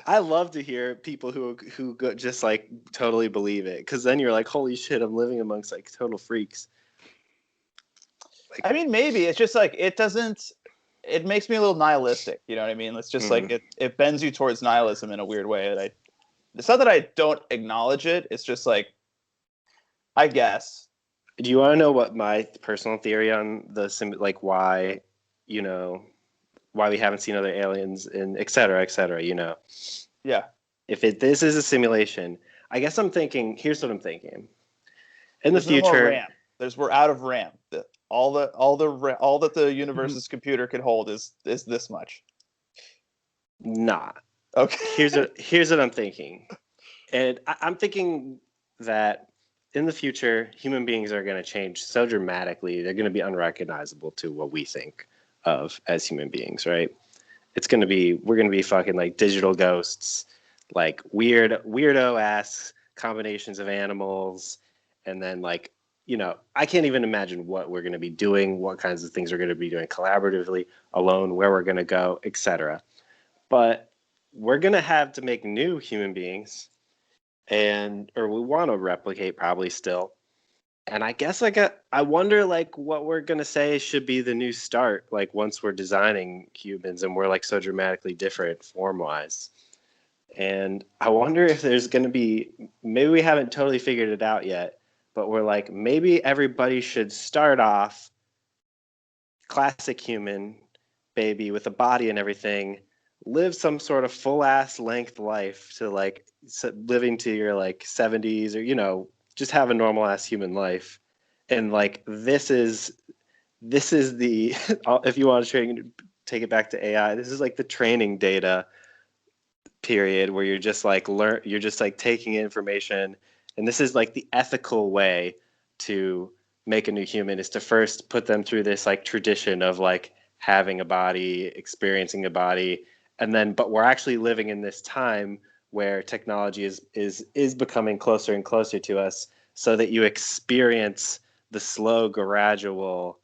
Speaker 2: I love to hear people who just like totally believe it, because then you're like, holy shit, I'm living amongst like total freaks. Like,
Speaker 1: I mean, maybe it's just like it makes me a little nihilistic. You know what I mean? It's just like it bends you towards nihilism in a weird way. It's not that I don't acknowledge it. It's just like, I guess.
Speaker 2: do you want to know what my personal theory on like why, why we haven't seen other aliens and et cetera,
Speaker 1: Yeah.
Speaker 2: If this is a simulation, I guess I'm thinking, here's what I'm thinking. In the
Speaker 1: There's no more
Speaker 2: future,
Speaker 1: RAM. We're out of RAM. All that the universe's computer could hold is this much.
Speaker 2: nah.
Speaker 1: Okay.
Speaker 2: Here's what I'm thinking. And I'm thinking that in the future, human beings are going to change so dramatically. They're going to be unrecognizable to what we think of as human beings, right? We're going to be fucking like digital ghosts, like weirdo ass combinations of animals. And then like, I can't even imagine what we're going to be doing, what kinds of things we're going to be doing collaboratively, alone, where we're going to go, etc. But we're going to have to make new human beings, or we want to replicate probably still. And I guess I wonder like what we're going to say should be the new start, like once we're designing humans and we're like so dramatically different form-wise. And I wonder if there's going to be, maybe we haven't totally figured it out yet, but we're like, maybe everybody should start off classic human baby with a body and everything, live some sort of full ass length life to like living to your like 70s, or just have a normal ass human life. And like this is the if you want to take it back to AI, this is like the training data period where you're just like taking information. And this is like the ethical way to make a new human, is to first put them through this like tradition of like having a body, experiencing a body. And then, but we're actually living in this time where technology is becoming closer and closer to us, so that you experience the slow, gradual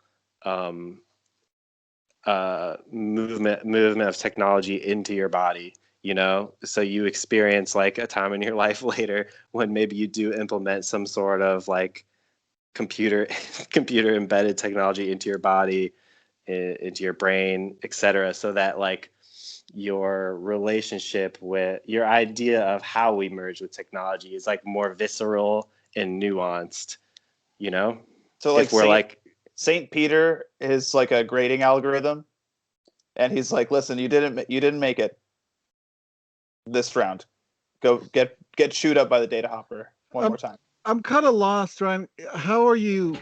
Speaker 2: movement of technology into your body. So you experience like a time in your life later when maybe you do implement some sort of like computer embedded technology into your body, into your brain, etc. So that like your relationship with your idea of how we merge with technology is like more visceral and nuanced,
Speaker 1: So like
Speaker 2: if we're
Speaker 1: Saint Peter is like a grading algorithm, and he's like, listen, you didn't make it this round. Go get chewed up by the data hopper one more time.
Speaker 5: I'm kind of lost, Ryan. How are you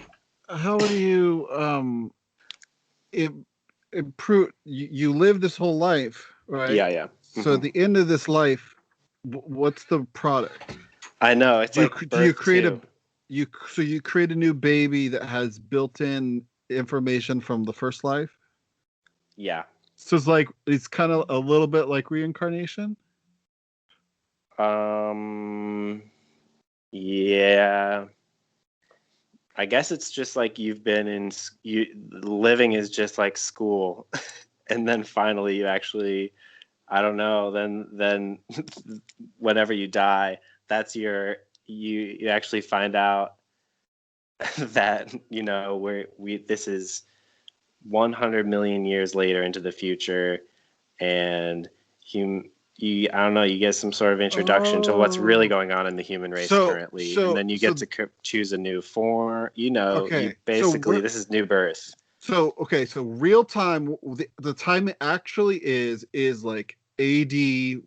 Speaker 5: improve? You live this whole life, right?
Speaker 2: Yeah. Mm-hmm.
Speaker 5: So at the end of this life, what's the product?
Speaker 2: I know it's like
Speaker 5: you create a new baby that has built-in information from the first life?
Speaker 2: Yeah.
Speaker 5: So it's kind of a little bit like reincarnation?
Speaker 2: Yeah. I guess it's just like living is just like school. And then finally you actually, I don't know, then whenever you die, that's you actually find out that, this is 100 million years later into the future, and I don't know, you get some sort of introduction to what's really going on in the human race currently, and then you get to choose a new form. This is new birth.
Speaker 5: So real time, the time it actually is like AD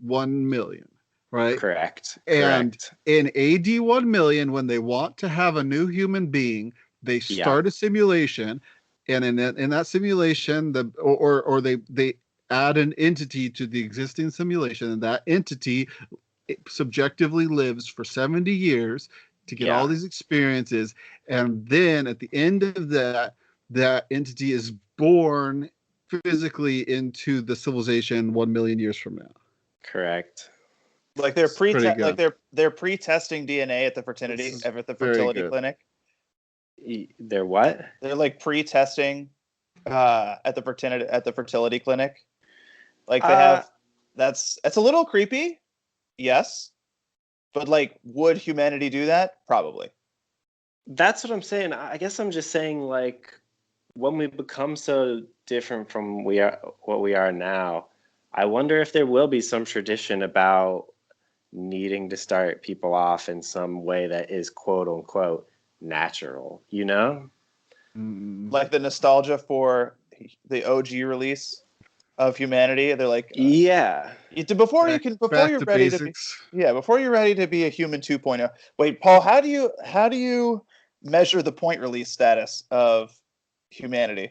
Speaker 5: 1 million, right?
Speaker 2: Correct.
Speaker 5: And in AD 1 million, when they want to have a new human being, they start a simulation, and in that simulation, they add an entity to the existing simulation, and that entity subjectively lives for 70 years to get all these experiences, and then at the end of that entity is born physically into the civilization 1 million years from now.
Speaker 2: Correct.
Speaker 1: Like they're
Speaker 5: Pretty good.
Speaker 1: they're pre-testing DNA at the
Speaker 5: This is very
Speaker 1: fertility
Speaker 5: good.
Speaker 1: clinic.
Speaker 2: They're what?
Speaker 1: They're like pre-testing at the fertility clinic. Like they have it's a little creepy, yes, but like, would humanity do that? Probably.
Speaker 2: That's what I'm saying. I guess I'm just saying, like, when we become so different from what we are now, I wonder if there will be some tradition about needing to start people off in some way that is quote unquote natural, you know?
Speaker 1: Like the nostalgia for the OG release of humanity. They're like,
Speaker 2: Yeah.
Speaker 1: before
Speaker 5: Back
Speaker 1: you're
Speaker 5: to
Speaker 1: ready
Speaker 5: basics.
Speaker 1: before you're ready to be a human 2.0. Wait, Paul, how do you measure the point release status of humanity?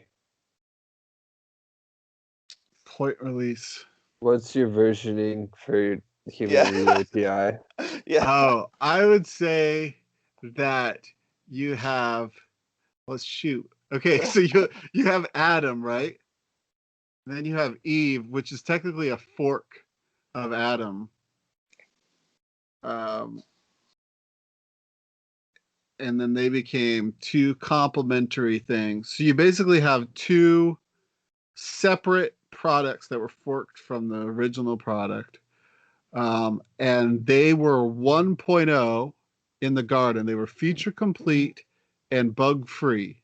Speaker 5: Point release.
Speaker 3: What's your versioning for Humanity API?
Speaker 1: Yeah.
Speaker 5: Oh, I would say that you have. Let's shoot. Okay, so you have Adam, right? And then you have Eve, which is technically a fork of Adam. And then they became two complementary things. So you basically have two separate products that were forked from the original product. And they were 1.0 in the garden. They were feature complete and bug free.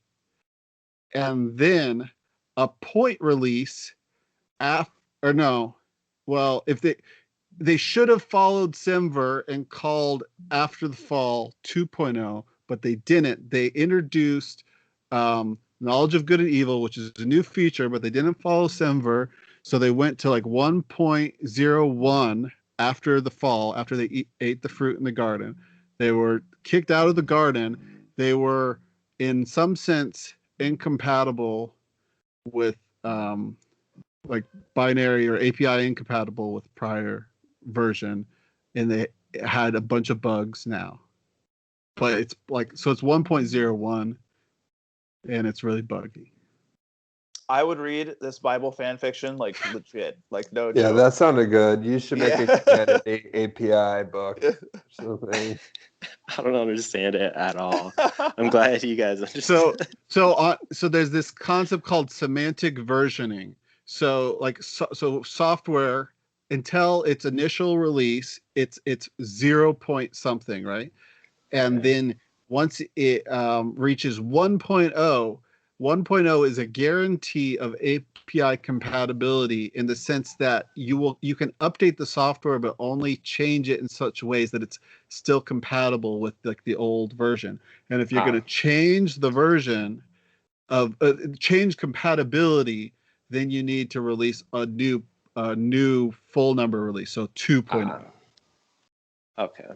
Speaker 5: And then a point release or no, well, if they should have followed Semver and called After the Fall 2.0, but they didn't. They introduced Knowledge of Good and Evil, which is a new feature, but they didn't follow Semver, so they went to like 1.01 after the fall, after they ate the fruit in the garden. They were kicked out of the garden. They were, in some sense, incompatible with like binary or API incompatible with prior version, and they had a bunch of bugs now. But it's like, so it's 1.01 and it's really buggy.
Speaker 1: I would read this Bible fan fiction like legit, like no
Speaker 3: Yeah,
Speaker 1: joke.
Speaker 3: that sounded good. You should make
Speaker 1: Yeah.
Speaker 3: a Humanity API book or something.
Speaker 2: I don't understand it at all. I'm glad you guys understand.
Speaker 5: So there's this concept called semantic versioning. So software, until its initial release, it's 0 point something, right? And then once it reaches 1.0, 1.0 is a guarantee of API compatibility in the sense that you can update the software but only change it in such ways that it's still compatible with like the old version. And if you're going to change the version of change compatibility, then you need to release a new full number release, so 2.0.
Speaker 2: Okay.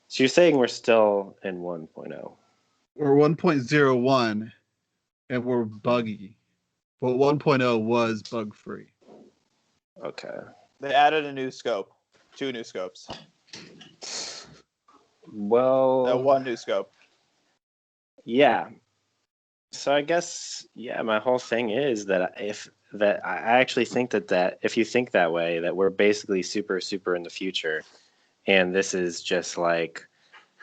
Speaker 2: So you're saying we're still in 1.0.
Speaker 5: Or 1.01 and we're buggy. But 1.0 was bug free.
Speaker 2: Okay.
Speaker 1: They added a new scope, 2 new scopes.
Speaker 2: Well,
Speaker 1: one new scope.
Speaker 2: Yeah. So I guess, my whole thing is that I actually think that if you think that way, that we're basically super, super in the future, and this is just like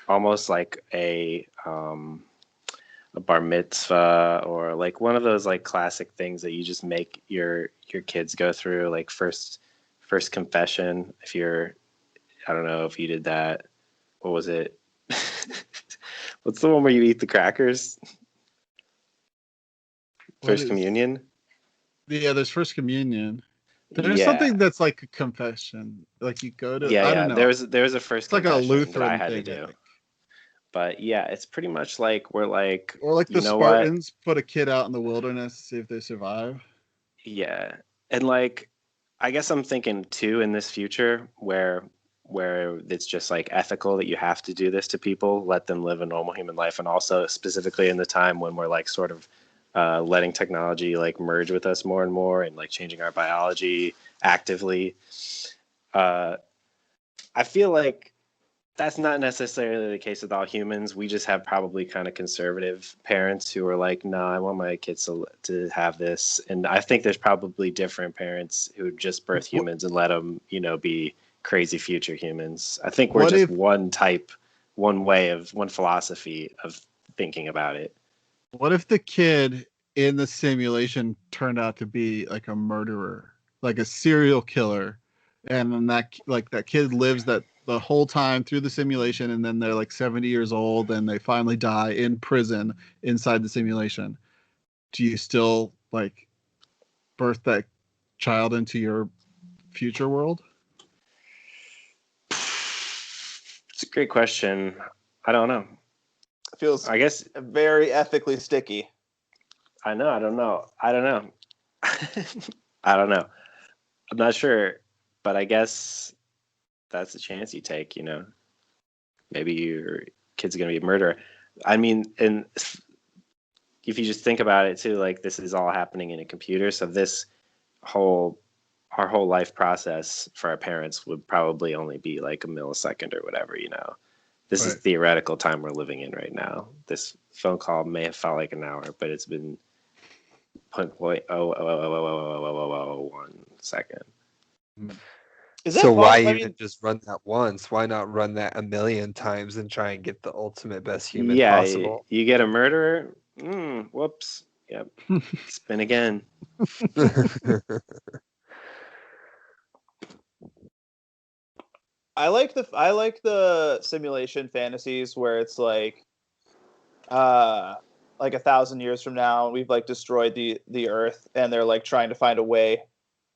Speaker 2: almost like a bar mitzvah, or like one of those like classic things that you just make your kids go through, like first confession. If you're, I don't know if you did that. What was it? What's the one where you eat the crackers? First communion?
Speaker 5: Yeah, there's first communion. There's something that's like a confession. Like you go to, I don't know.
Speaker 2: There's a first
Speaker 5: it's like a
Speaker 2: confession
Speaker 5: Lutheran
Speaker 2: that I had
Speaker 5: thing,
Speaker 2: to do. But yeah, it's pretty much like we're like,
Speaker 5: or like
Speaker 2: you
Speaker 5: the
Speaker 2: know
Speaker 5: Spartans put a kid out in the wilderness to see if they survive.
Speaker 2: Yeah. And like, I guess I'm thinking too in this future where it's just like ethical that you have to do this to people, let them live a normal human life. And also specifically in the time when we're like sort of letting technology like merge with us more and more, and like changing our biology actively. I feel like That's not necessarily the case with all humans. We just have probably kind of conservative parents who are like, no, I want my kids to have this. And I think there's probably different parents who just birth humans and let them, be crazy future humans. I think we're just one philosophy of thinking about it.
Speaker 5: What if the kid in the simulation turned out to be like a murderer, like a serial killer, and then that kid lives that the whole time through the simulation, and then they're like 70 years old and they finally die in prison inside the simulation? Do you still like birth that child into your future world?
Speaker 2: It's a great question. I don't know.
Speaker 1: It feels,
Speaker 2: I guess,
Speaker 1: very ethically sticky.
Speaker 2: I don't know. I don't know. I'm not sure, but I guess that's a chance you take, Maybe your kid's going to be a murderer. I mean, and if you just think about it too, like this is all happening in a computer. So our whole life process for our parents would probably only be like a millisecond or whatever, This is theoretical time we're living in right now. This phone call may have felt like an hour, but it's been 0.00001 second.
Speaker 3: So why even just run that once? Why not run that a million times and try and get the ultimate best human possible?
Speaker 2: You get a murderer. Whoops. Yep. Spin again.
Speaker 1: I like the simulation fantasies where it's like 1,000 years from now, we've like destroyed the Earth, and they're like trying to find a way,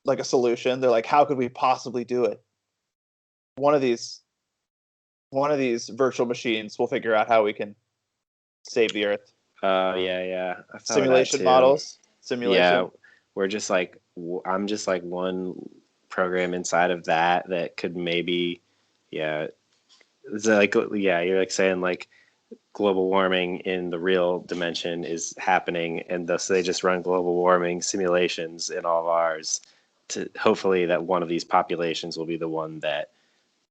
Speaker 1: like a solution. They're like, how could we possibly do it? One of these virtual machines will figure out how we can save the Earth.
Speaker 2: Yeah.
Speaker 1: Simulation models. Simulation.
Speaker 2: Yeah, we're just like, I'm just like one program inside of that could maybe, it's like, you're like saying like global warming in the real dimension is happening, and thus they just run global warming simulations in all of ours to hopefully that one of these populations will be the one that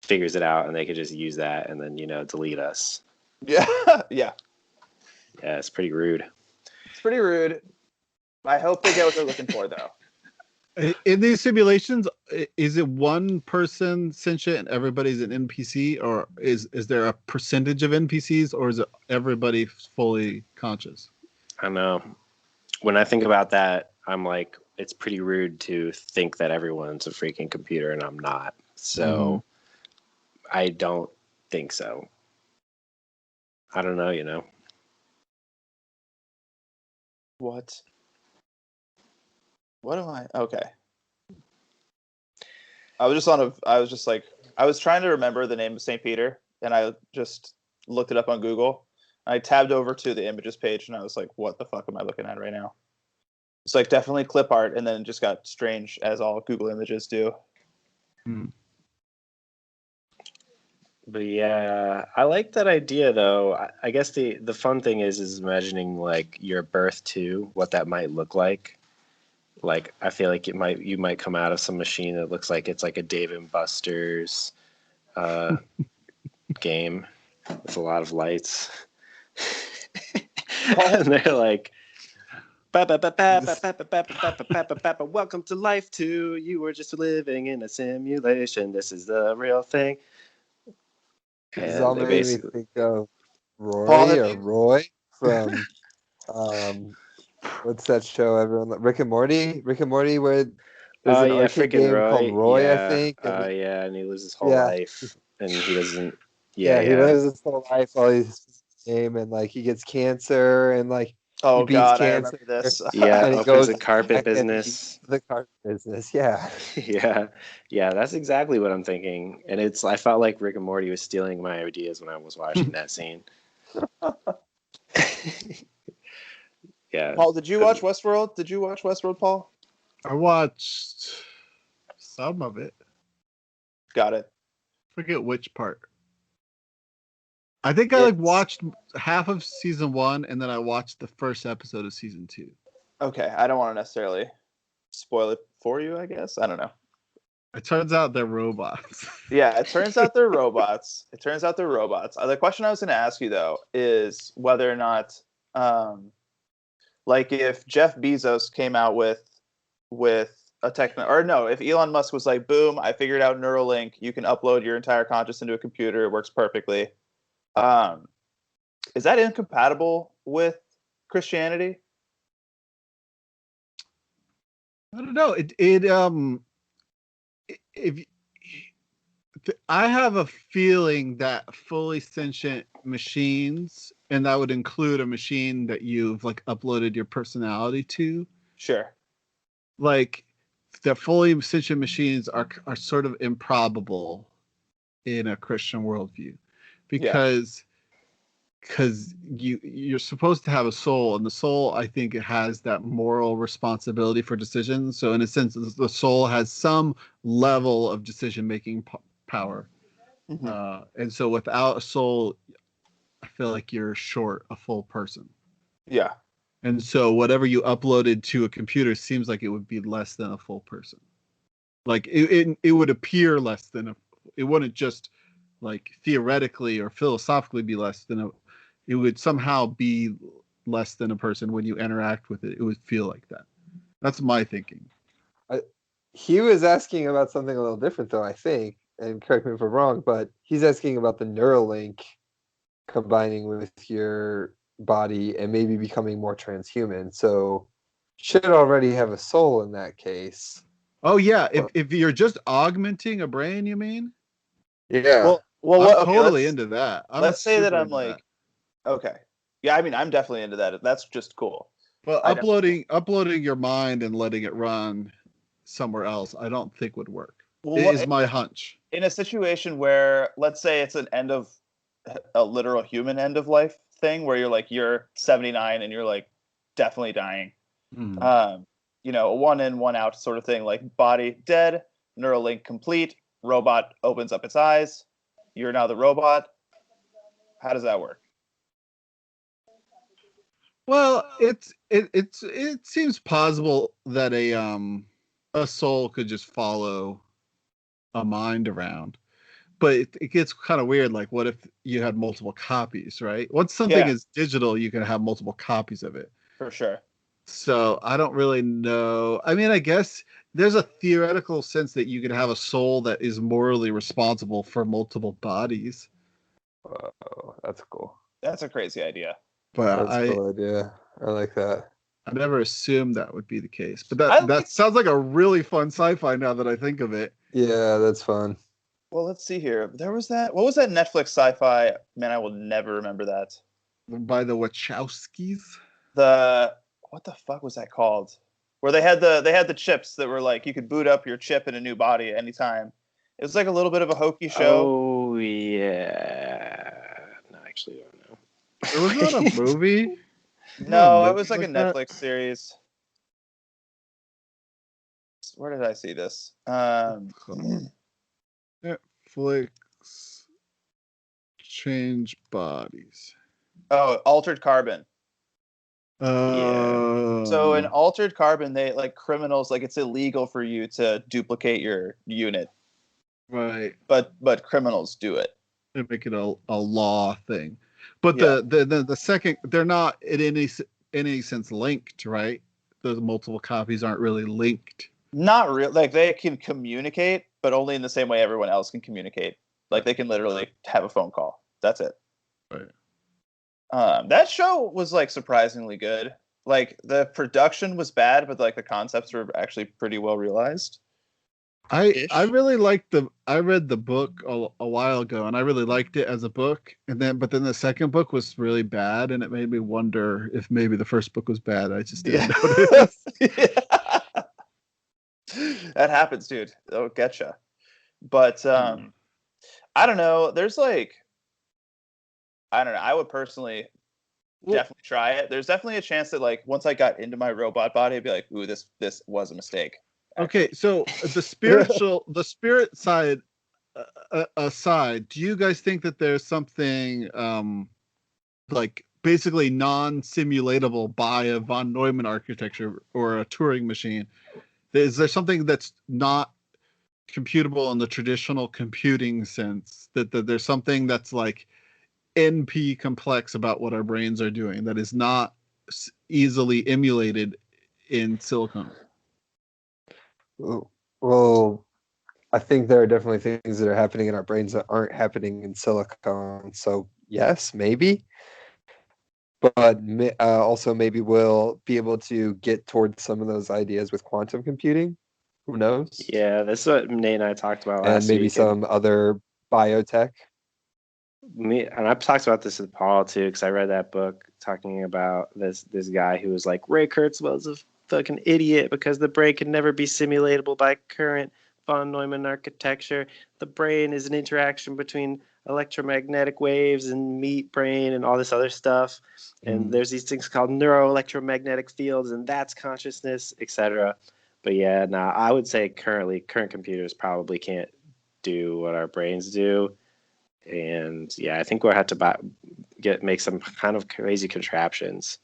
Speaker 2: figures it out, and they could just use that and then delete us.
Speaker 1: Yeah.
Speaker 2: Yeah, it's pretty rude.
Speaker 1: I hope they get what they're looking for, though.
Speaker 5: In these simulations, is it one person sentient and everybody's an NPC, or is there a percentage of NPCs, or is it everybody fully conscious?
Speaker 2: I don't know. When I think about that, I'm like, it's pretty rude to think that everyone's a freaking computer, and I'm not. So I don't think so. I don't know,
Speaker 1: What am I? Okay. I was trying to remember the name of St. Peter, and I just looked it up on Google. I tabbed over to the images page, and I was like, what the fuck am I looking at right now? It's like definitely clip art, and then it just got strange, as all Google images do.
Speaker 2: But yeah, I like that idea though. I guess the fun thing is imagining like your birth to what that might look like. Like I feel like you might come out of some machine that looks like it's like a Dave and Buster's game with a lot of lights. And they're like, welcome to life 2. You were just living in a simulation. This is the real thing.
Speaker 3: This all made me think of Roy from what's that show? Everyone, Rick and Morty. Rick and Morty, where there's an arcade game called Roy, I think.
Speaker 2: And he lives his whole life, and he doesn't.
Speaker 3: He lives his whole life while he's game, and like he gets cancer, and like he beats cancer.
Speaker 1: I remember this.
Speaker 2: Yeah, and he opens a carpet business.
Speaker 3: The carpet business, yeah.
Speaker 2: Yeah, that's exactly what I'm thinking. And I felt like Rick and Morty was stealing my ideas when I was watching that scene. Yeah.
Speaker 1: Paul, did you watch Westworld? Paul?
Speaker 5: I watched some of it.
Speaker 1: Got it.
Speaker 5: Forget which part. I think I watched half of season 1, and then I watched the first episode of season 2.
Speaker 1: Okay, I don't want to necessarily spoil it for you, I guess. I don't know.
Speaker 5: It turns out they're robots.
Speaker 1: Yeah, it turns out they're robots. It turns out they're robots. The question I was going to ask you though is whether or not, like, if Jeff Bezos came out with a if Elon Musk was like, boom, I figured out Neuralink, you can upload your entire conscious into a computer, it works perfectly. Is that incompatible with Christianity?
Speaker 5: I don't know. I have a feeling that fully sentient machines, and that would include a machine that you've like uploaded your personality to,
Speaker 1: Sure.
Speaker 5: like that fully sentient machines are sort of improbable in a Christian worldview, because you're supposed to have a soul, and the soul, I think, it has that moral responsibility for decisions. So in a sense, the soul has some level of decision making power.
Speaker 1: Mm-hmm.
Speaker 5: And so without a soul, I feel like you're short a full person.
Speaker 1: Yeah.
Speaker 5: And so whatever you uploaded to a computer seems like it would be less than a full person. Like it would appear less than it wouldn't just like theoretically or philosophically be less than it would somehow be less than a person when you interact with it. It would feel like that. That's my thinking.
Speaker 3: He was asking about something a little different, though, I think, and correct me if I'm wrong, but he's asking about the Neuralink combining with your body and maybe becoming more transhuman. So should already have a soul in that case.
Speaker 5: Oh yeah, if you're just augmenting a brain, you mean?
Speaker 3: Yeah.
Speaker 1: Well,
Speaker 5: I'm totally into that.
Speaker 1: Let's say that I'm
Speaker 5: into
Speaker 1: like,
Speaker 5: that.
Speaker 1: okay, yeah. I mean, I'm definitely into that. That's just cool.
Speaker 5: Well, uploading your mind and letting it run somewhere else, I don't think would work.
Speaker 1: Well,
Speaker 5: It is my hunch.
Speaker 1: In a situation where, let's say, it's a literal human end of life thing, where you're 79 and you're like definitely dying.
Speaker 5: Mm.
Speaker 1: A one in, one out sort of thing, like body dead, Neuralink complete, robot opens up its eyes, you're now the robot. How does that work?
Speaker 5: Well, it seems plausible that a soul could just follow a mind around, but it gets kind of weird. Like, what if you had multiple copies, right? Once something is digital, you can have multiple copies of it.
Speaker 1: For sure.
Speaker 5: So I don't really know. I mean, I guess there's a theoretical sense that you could have a soul that is morally responsible for multiple bodies.
Speaker 3: Oh, that's cool.
Speaker 1: That's a crazy idea.
Speaker 5: But
Speaker 3: that's a cool idea. I like that.
Speaker 5: I never assumed that would be the case. But that sounds like a really fun sci-fi now that I think of it.
Speaker 3: Yeah, that's fun.
Speaker 1: Well, let's see here. There was that. What was that Netflix sci-fi? Man, I will never remember that.
Speaker 5: By the Wachowskis?
Speaker 1: What the fuck was that called? Where they had the chips that were like you could boot up your chip in a new body at any time. It was like a little bit of a hokey show.
Speaker 2: Oh yeah. No, actually, I don't know.
Speaker 5: It was not a movie.
Speaker 1: No, it was like a Netflix series. Where did I see this?
Speaker 5: Netflix change bodies.
Speaker 1: Oh, Altered Carbon.
Speaker 5: Yeah.
Speaker 1: So in Altered Carbon, they like criminals, like it's illegal for you to duplicate your unit.
Speaker 5: Right.
Speaker 1: But criminals do it.
Speaker 5: They make it a law thing. But the second, they're not in any sense linked, right? Those multiple copies aren't really linked.
Speaker 1: Not real. Like they can communicate, but only in the same way everyone else can communicate. Like they can literally have a phone call. That's it.
Speaker 5: Right.
Speaker 1: That show was like surprisingly good. Like the production was bad, but like the concepts were actually pretty well realized.
Speaker 5: I really liked I read the book a while ago, and I really liked it as a book. But then the second book was really bad, and it made me wonder if maybe the first book was bad. I just didn't notice.
Speaker 1: That happens, dude. They'll get you. But I don't know. There's like, I don't know. I would personally definitely try it. There's definitely a chance that like once I got into my robot body, I'd be like, ooh, this was a mistake.
Speaker 5: Okay, so the spirit side aside, do you guys think that there's something like basically non-simulatable by a von Neumann architecture or a Turing machine? Is there something that's not computable in the traditional computing sense. That there's something that's like NP complex about what our brains are doing that is not easily emulated in silicon.
Speaker 3: Well, I think there are definitely things that are happening in our brains that aren't happening in silicon. So yes, maybe. But also maybe we'll be able to get towards some of those ideas with quantum computing. Who knows?
Speaker 2: Yeah, this is what Nate and I talked about
Speaker 3: And
Speaker 2: last
Speaker 3: maybe
Speaker 2: week.
Speaker 3: some other biotech.
Speaker 2: And I've talked about this with Paul too, because I read that book talking about this guy who was like, Ray Kurzweil's a fucking idiot because the brain can never be simulatable by current von Neumann architecture. The brain is an interaction between electromagnetic waves and meat brain and all this other stuff. And there's these things called neuroelectromagnetic fields, and that's consciousness, etc. But yeah, I would say current computers probably can't do what our brains do. And yeah, I think we'll have to make some kind of crazy contraptions,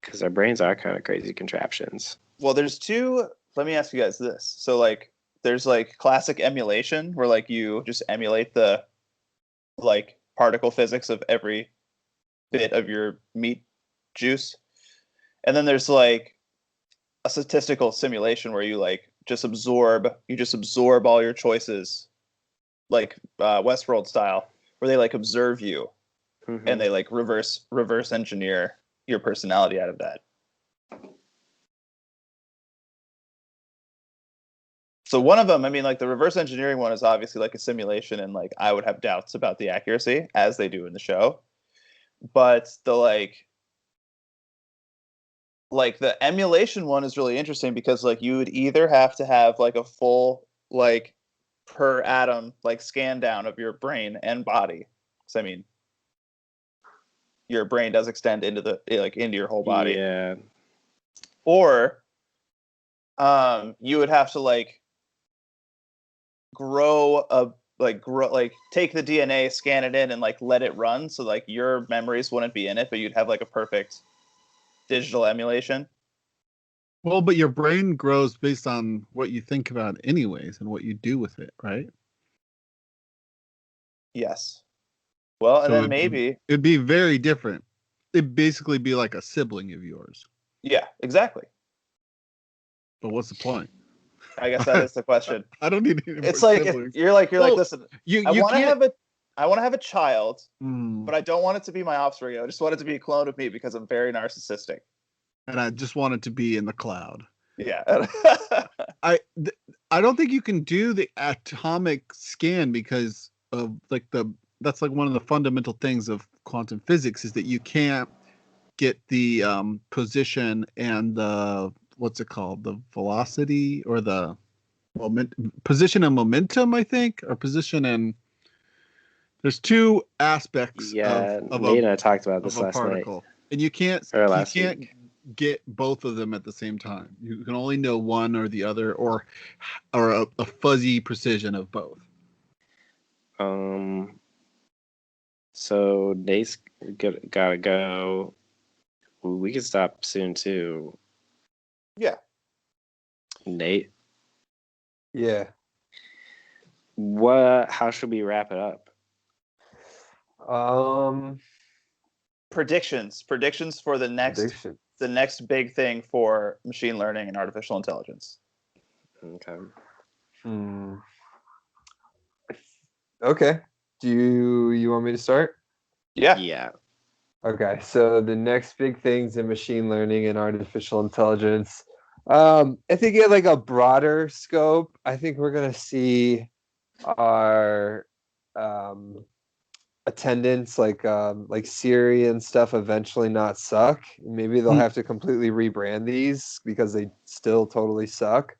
Speaker 2: because our brains are kind of crazy contraptions.
Speaker 1: Well, there's two. Let me ask you guys this. So like, there's like classic emulation where like you just emulate the like particle physics of every bit of your meat juice, and then there's like a statistical simulation where you like just absorb all your choices, like Westworld style, where they like observe you and they like reverse engineer your personality out of that. So one of them, I mean, like the reverse engineering one is obviously like a simulation, and like I would have doubts about the accuracy, as they do in the show. But the like the emulation one is really interesting because like you would either have to have like a full like per atom like scan down of your brain and body. So I mean, your brain does extend into the like into your whole body.
Speaker 2: Yeah.
Speaker 1: Or you would have to like take the DNA, scan it in, and like let it run, so like your memories wouldn't be in it, but you'd have like a perfect digital emulation.
Speaker 5: Well, but your brain grows based on what you think about anyways and what you do with it, right?
Speaker 1: Yes. Well, and
Speaker 5: So
Speaker 1: then maybe
Speaker 5: it'd be very different. It'd basically be like a sibling of yours.
Speaker 1: Yeah, exactly.
Speaker 5: But what's the point?
Speaker 1: I guess that is the question.
Speaker 5: I don't need any more
Speaker 1: It's like
Speaker 5: siblings.
Speaker 1: you're like, listen,
Speaker 5: you
Speaker 1: I want to
Speaker 5: can't-
Speaker 1: have a child, but I don't want it to be my offspring. I just want it to be a clone of me because I'm very narcissistic.
Speaker 5: And I just want it to be in the cloud.
Speaker 1: Yeah.
Speaker 5: I don't think you can do the atomic scan because of like that's like one of the fundamental things of quantum physics is that you can't get the position and the what's it called, the velocity or the position and momentum, I think, or position and there's two aspects of
Speaker 2: Nate and I talked about this
Speaker 5: a
Speaker 2: last
Speaker 5: particle,
Speaker 2: night.
Speaker 5: and you can't
Speaker 2: Week.
Speaker 5: get both of them at the same time. You can only know one or the other, or a fuzzy precision of both.
Speaker 2: So Nate's gotta go. We can stop soon too.
Speaker 1: Yeah.
Speaker 2: Nate.
Speaker 3: Yeah.
Speaker 2: How should we wrap it up?
Speaker 1: Predictions for the next big thing for machine learning and artificial intelligence.
Speaker 2: Okay.
Speaker 3: Okay. Do you want me to start?
Speaker 2: Yeah.
Speaker 3: Okay. So the next big things in machine learning and artificial intelligence, I think in like a broader scope, I think we're gonna see our attendance like Siri and stuff eventually not suck. Maybe they'll have to completely rebrand these because they still totally suck.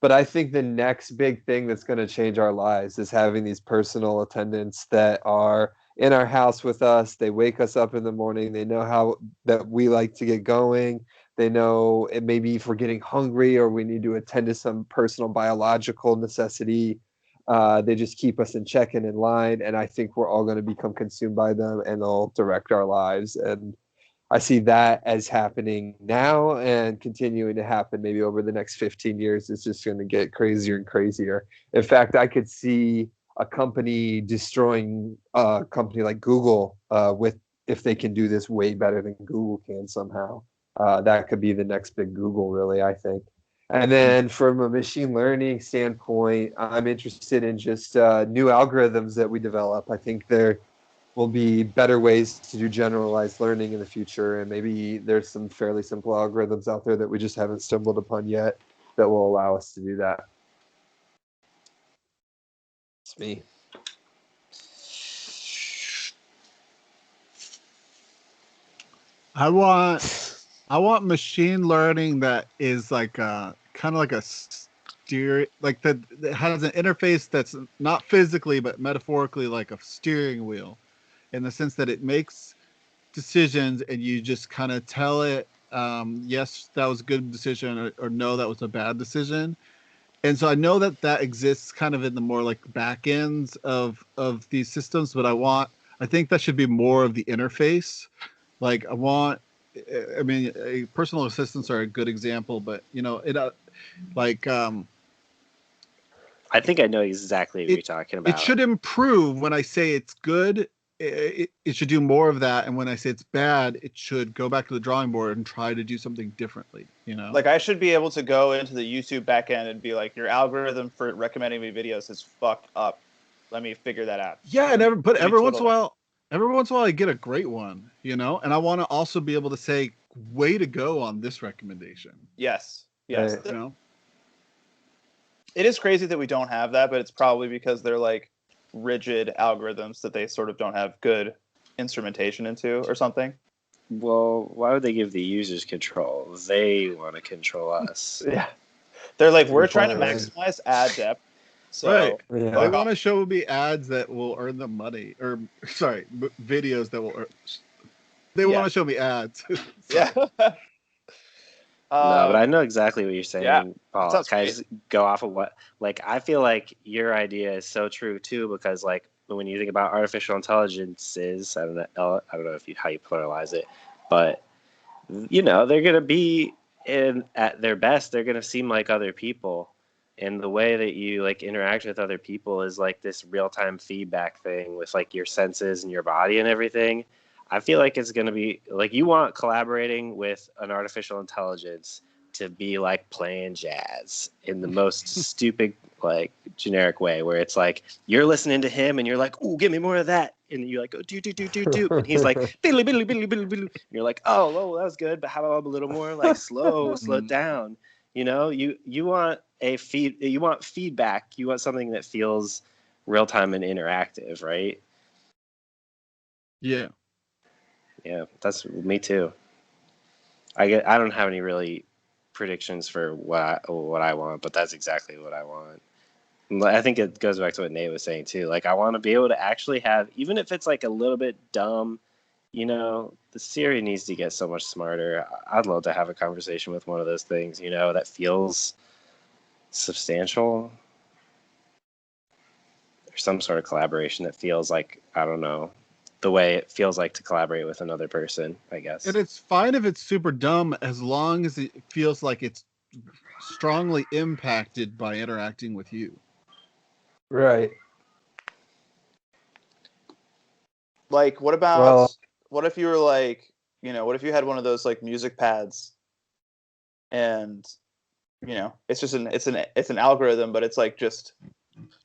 Speaker 3: But I think the next big thing that's going to change our lives is having these personal attendants that are in our house with us. They wake us up in the morning. They know how that we like to get going. They know it maybe if we're getting hungry or we need to attend to some personal biological necessity. They just keep us in check and in line. And I think we're all going to become consumed by them and they'll direct our lives. And I see that as happening now and continuing to happen maybe over the next 15 years. It's just going to get crazier and crazier. In fact, I could see a company destroying a company like Google if they can do this way better than Google can somehow. That could be the next big Google, really, I think. And then from a machine learning standpoint, I'm interested in just new algorithms that we develop. I think there will be better ways to do generalized learning in the future. And maybe there's some fairly simple algorithms out there that we just haven't stumbled upon yet that will allow us to do that. It's me.
Speaker 5: I want machine learning that is like kind of like a like that has an interface that's not physically but metaphorically like a steering wheel, in the sense that it makes decisions and you just kind of tell it, yes, that was a good decision, or no, that was a bad decision. And so I know that exists kind of in the more like back ends of these systems, but I think that should be more of the interface. Like I mean, personal assistants are a good example, but
Speaker 2: I think I know exactly what you're talking about.
Speaker 5: It should improve. When I say it's good, it should do more of that. And when I say it's bad, it should go back to the drawing board and try to do something differently,
Speaker 1: Like, I should be able to go into the YouTube backend and be like, your algorithm for recommending me videos is fucked up. Let me figure that out.
Speaker 5: Yeah, and every once in a while I get a great one, and I want to also be able to say, way to go on this recommendation.
Speaker 1: Yes.
Speaker 3: Right.
Speaker 1: It is crazy that we don't have that, but it's probably because they're like rigid algorithms that they sort of don't have good instrumentation into or something.
Speaker 2: Well, why would they give the users control? They want to control us.
Speaker 1: Yeah. They're like, we're trying to maximize ad depth. So
Speaker 5: right.
Speaker 3: Yeah.
Speaker 5: They want to show me ads that will earn them money, or videos that will earn. They want to show me ads.
Speaker 1: Yeah.
Speaker 2: No, but I know exactly what you're saying,
Speaker 1: yeah,
Speaker 2: Paul. Can I just go off of what, like, I feel like your idea is so true too, because like when you think about artificial intelligences, I don't know how you pluralize it, but they're gonna be at their best, they're gonna seem like other people, and the way that you like interact with other people is like this real-time feedback thing with like your senses and your body and everything. I feel like it's going to be like, you want collaborating with an artificial intelligence to be like playing jazz in the most stupid, like generic way, where it's like you're listening to him and you're like, "Ooh, give me more of that," and you're like, "Oh, do," and he's like, "Biddly, biddly, biddly, biddly, biddly," and you're like, "Oh, that was good, but how about a little more like slow down?" You want you want feedback. You want something that feels real time and interactive, right?
Speaker 5: Yeah.
Speaker 2: Yeah, that's me too. I don't have any really predictions for what I want, but that's exactly what I want. I think it goes back to what Nate was saying too. Like, I want to be able to actually have, even if it's like a little bit dumb, the Siri needs to get so much smarter. I'd love to have a conversation with one of those things, that feels substantial, or some sort of collaboration that feels like, I don't know, the way it feels like to collaborate with another person, I guess.
Speaker 5: And it's fine if it's super dumb, as long as it feels like it's strongly impacted by interacting with you.
Speaker 3: Right.
Speaker 1: Like, what if you were like, what if you had one of those like music pads, and it's just it's an algorithm, but it's like just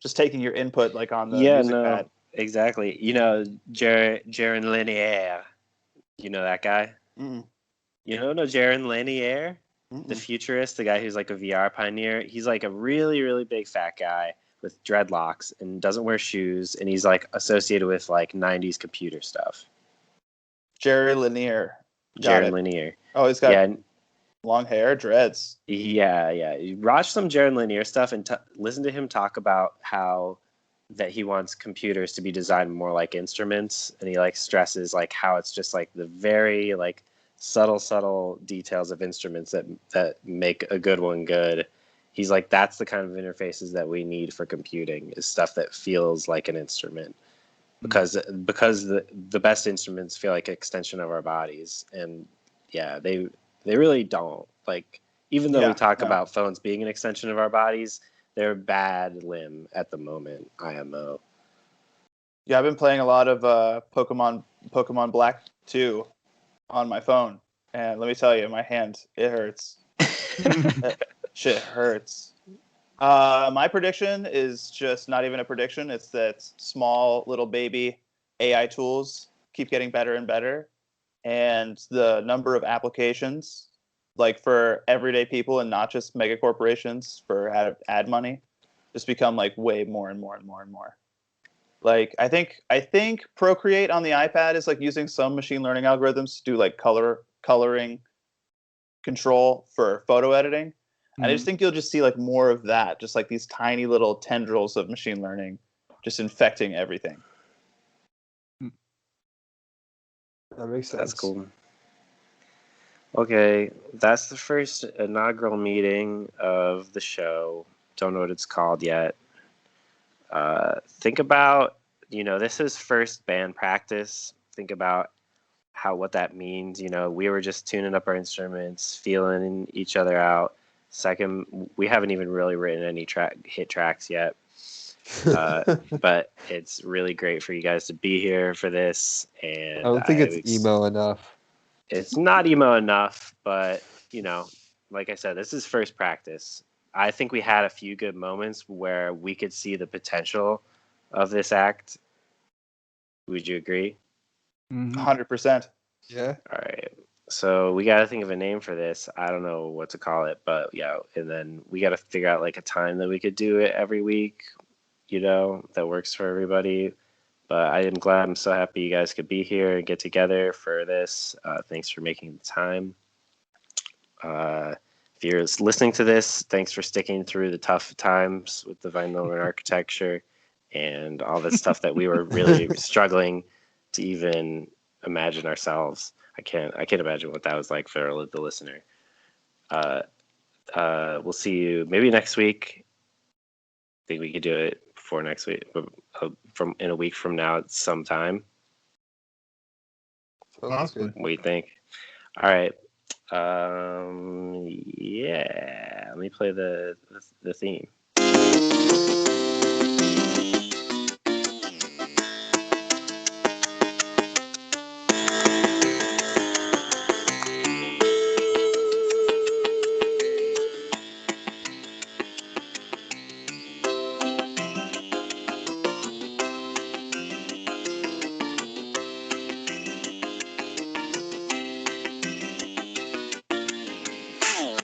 Speaker 1: taking your input like on the music pad.
Speaker 2: Exactly. Jaron Lanier. You know that guy?
Speaker 1: Mm-mm.
Speaker 2: You don't know Jaron Lanier?
Speaker 1: Mm-mm.
Speaker 2: The futurist, the guy who's like a VR pioneer. He's like a really, really big fat guy with dreadlocks and doesn't wear shoes, and he's like associated with like 90s computer stuff.
Speaker 1: Jaron Lanier.
Speaker 2: Jaron Lanier.
Speaker 1: Oh, he's got long hair, dreads.
Speaker 2: Yeah. You watch some Jaron Lanier stuff and listen to him talk about how that he wants computers to be designed more like instruments, and he like stresses like how it's just like the very like subtle details of instruments that make a good one good. He's like, that's the kind of interfaces that we need for computing, is stuff that feels like an instrument. because the best instruments feel like an extension of our bodies, and yeah, they really don't. Like, even though we talk about phones being an extension of our bodies, they're a bad limb at the moment. IMO.
Speaker 1: Yeah, I've been playing a lot of Pokemon Black 2 on my phone, and let me tell you, my hand, it hurts. Shit hurts. My prediction is just not even a prediction. It's that small little baby AI tools keep getting better and better, and the number of applications, like for everyday people and not just mega corporations for ad money, just become like way more and more and more and more. Like I think Procreate on the iPad is like using some machine learning algorithms to do like coloring control for photo editing. And I just think you'll just see like more of that, just like these tiny little tendrils of machine learning just infecting everything.
Speaker 3: That makes sense.
Speaker 2: That's cool. Okay, that's the first inaugural meeting of the show. Don't know what it's called yet. Think about, this is first band practice. Think about what that means. We were just tuning up our instruments, feeling each other out. Second, we haven't even really written any hit tracks yet. But it's really great for you guys to be here for this. And
Speaker 3: I don't think it's emo enough.
Speaker 2: It's not emo enough, but like I said, this is first practice. I think we had a few good moments where we could see the potential of this act. Would you agree?
Speaker 1: 100%.
Speaker 3: Yeah.
Speaker 2: All right. So we got to think of a name for this. I don't know what to call it, but yeah. And then we got to figure out like a time that we could do it every week, that works for everybody. But I am glad. I'm so happy you guys could be here and get together for this. Thanks for making the time. If you're listening to this, thanks for sticking through the tough times with the vinyl and architecture and all the stuff that we were really struggling to even imagine ourselves. I can't imagine what that was like for the listener. We'll see you maybe next week. I think we could do it before next week, from in a week from now at some time.
Speaker 5: Possibly.
Speaker 2: What do you think? All right. Yeah. Let me play the theme.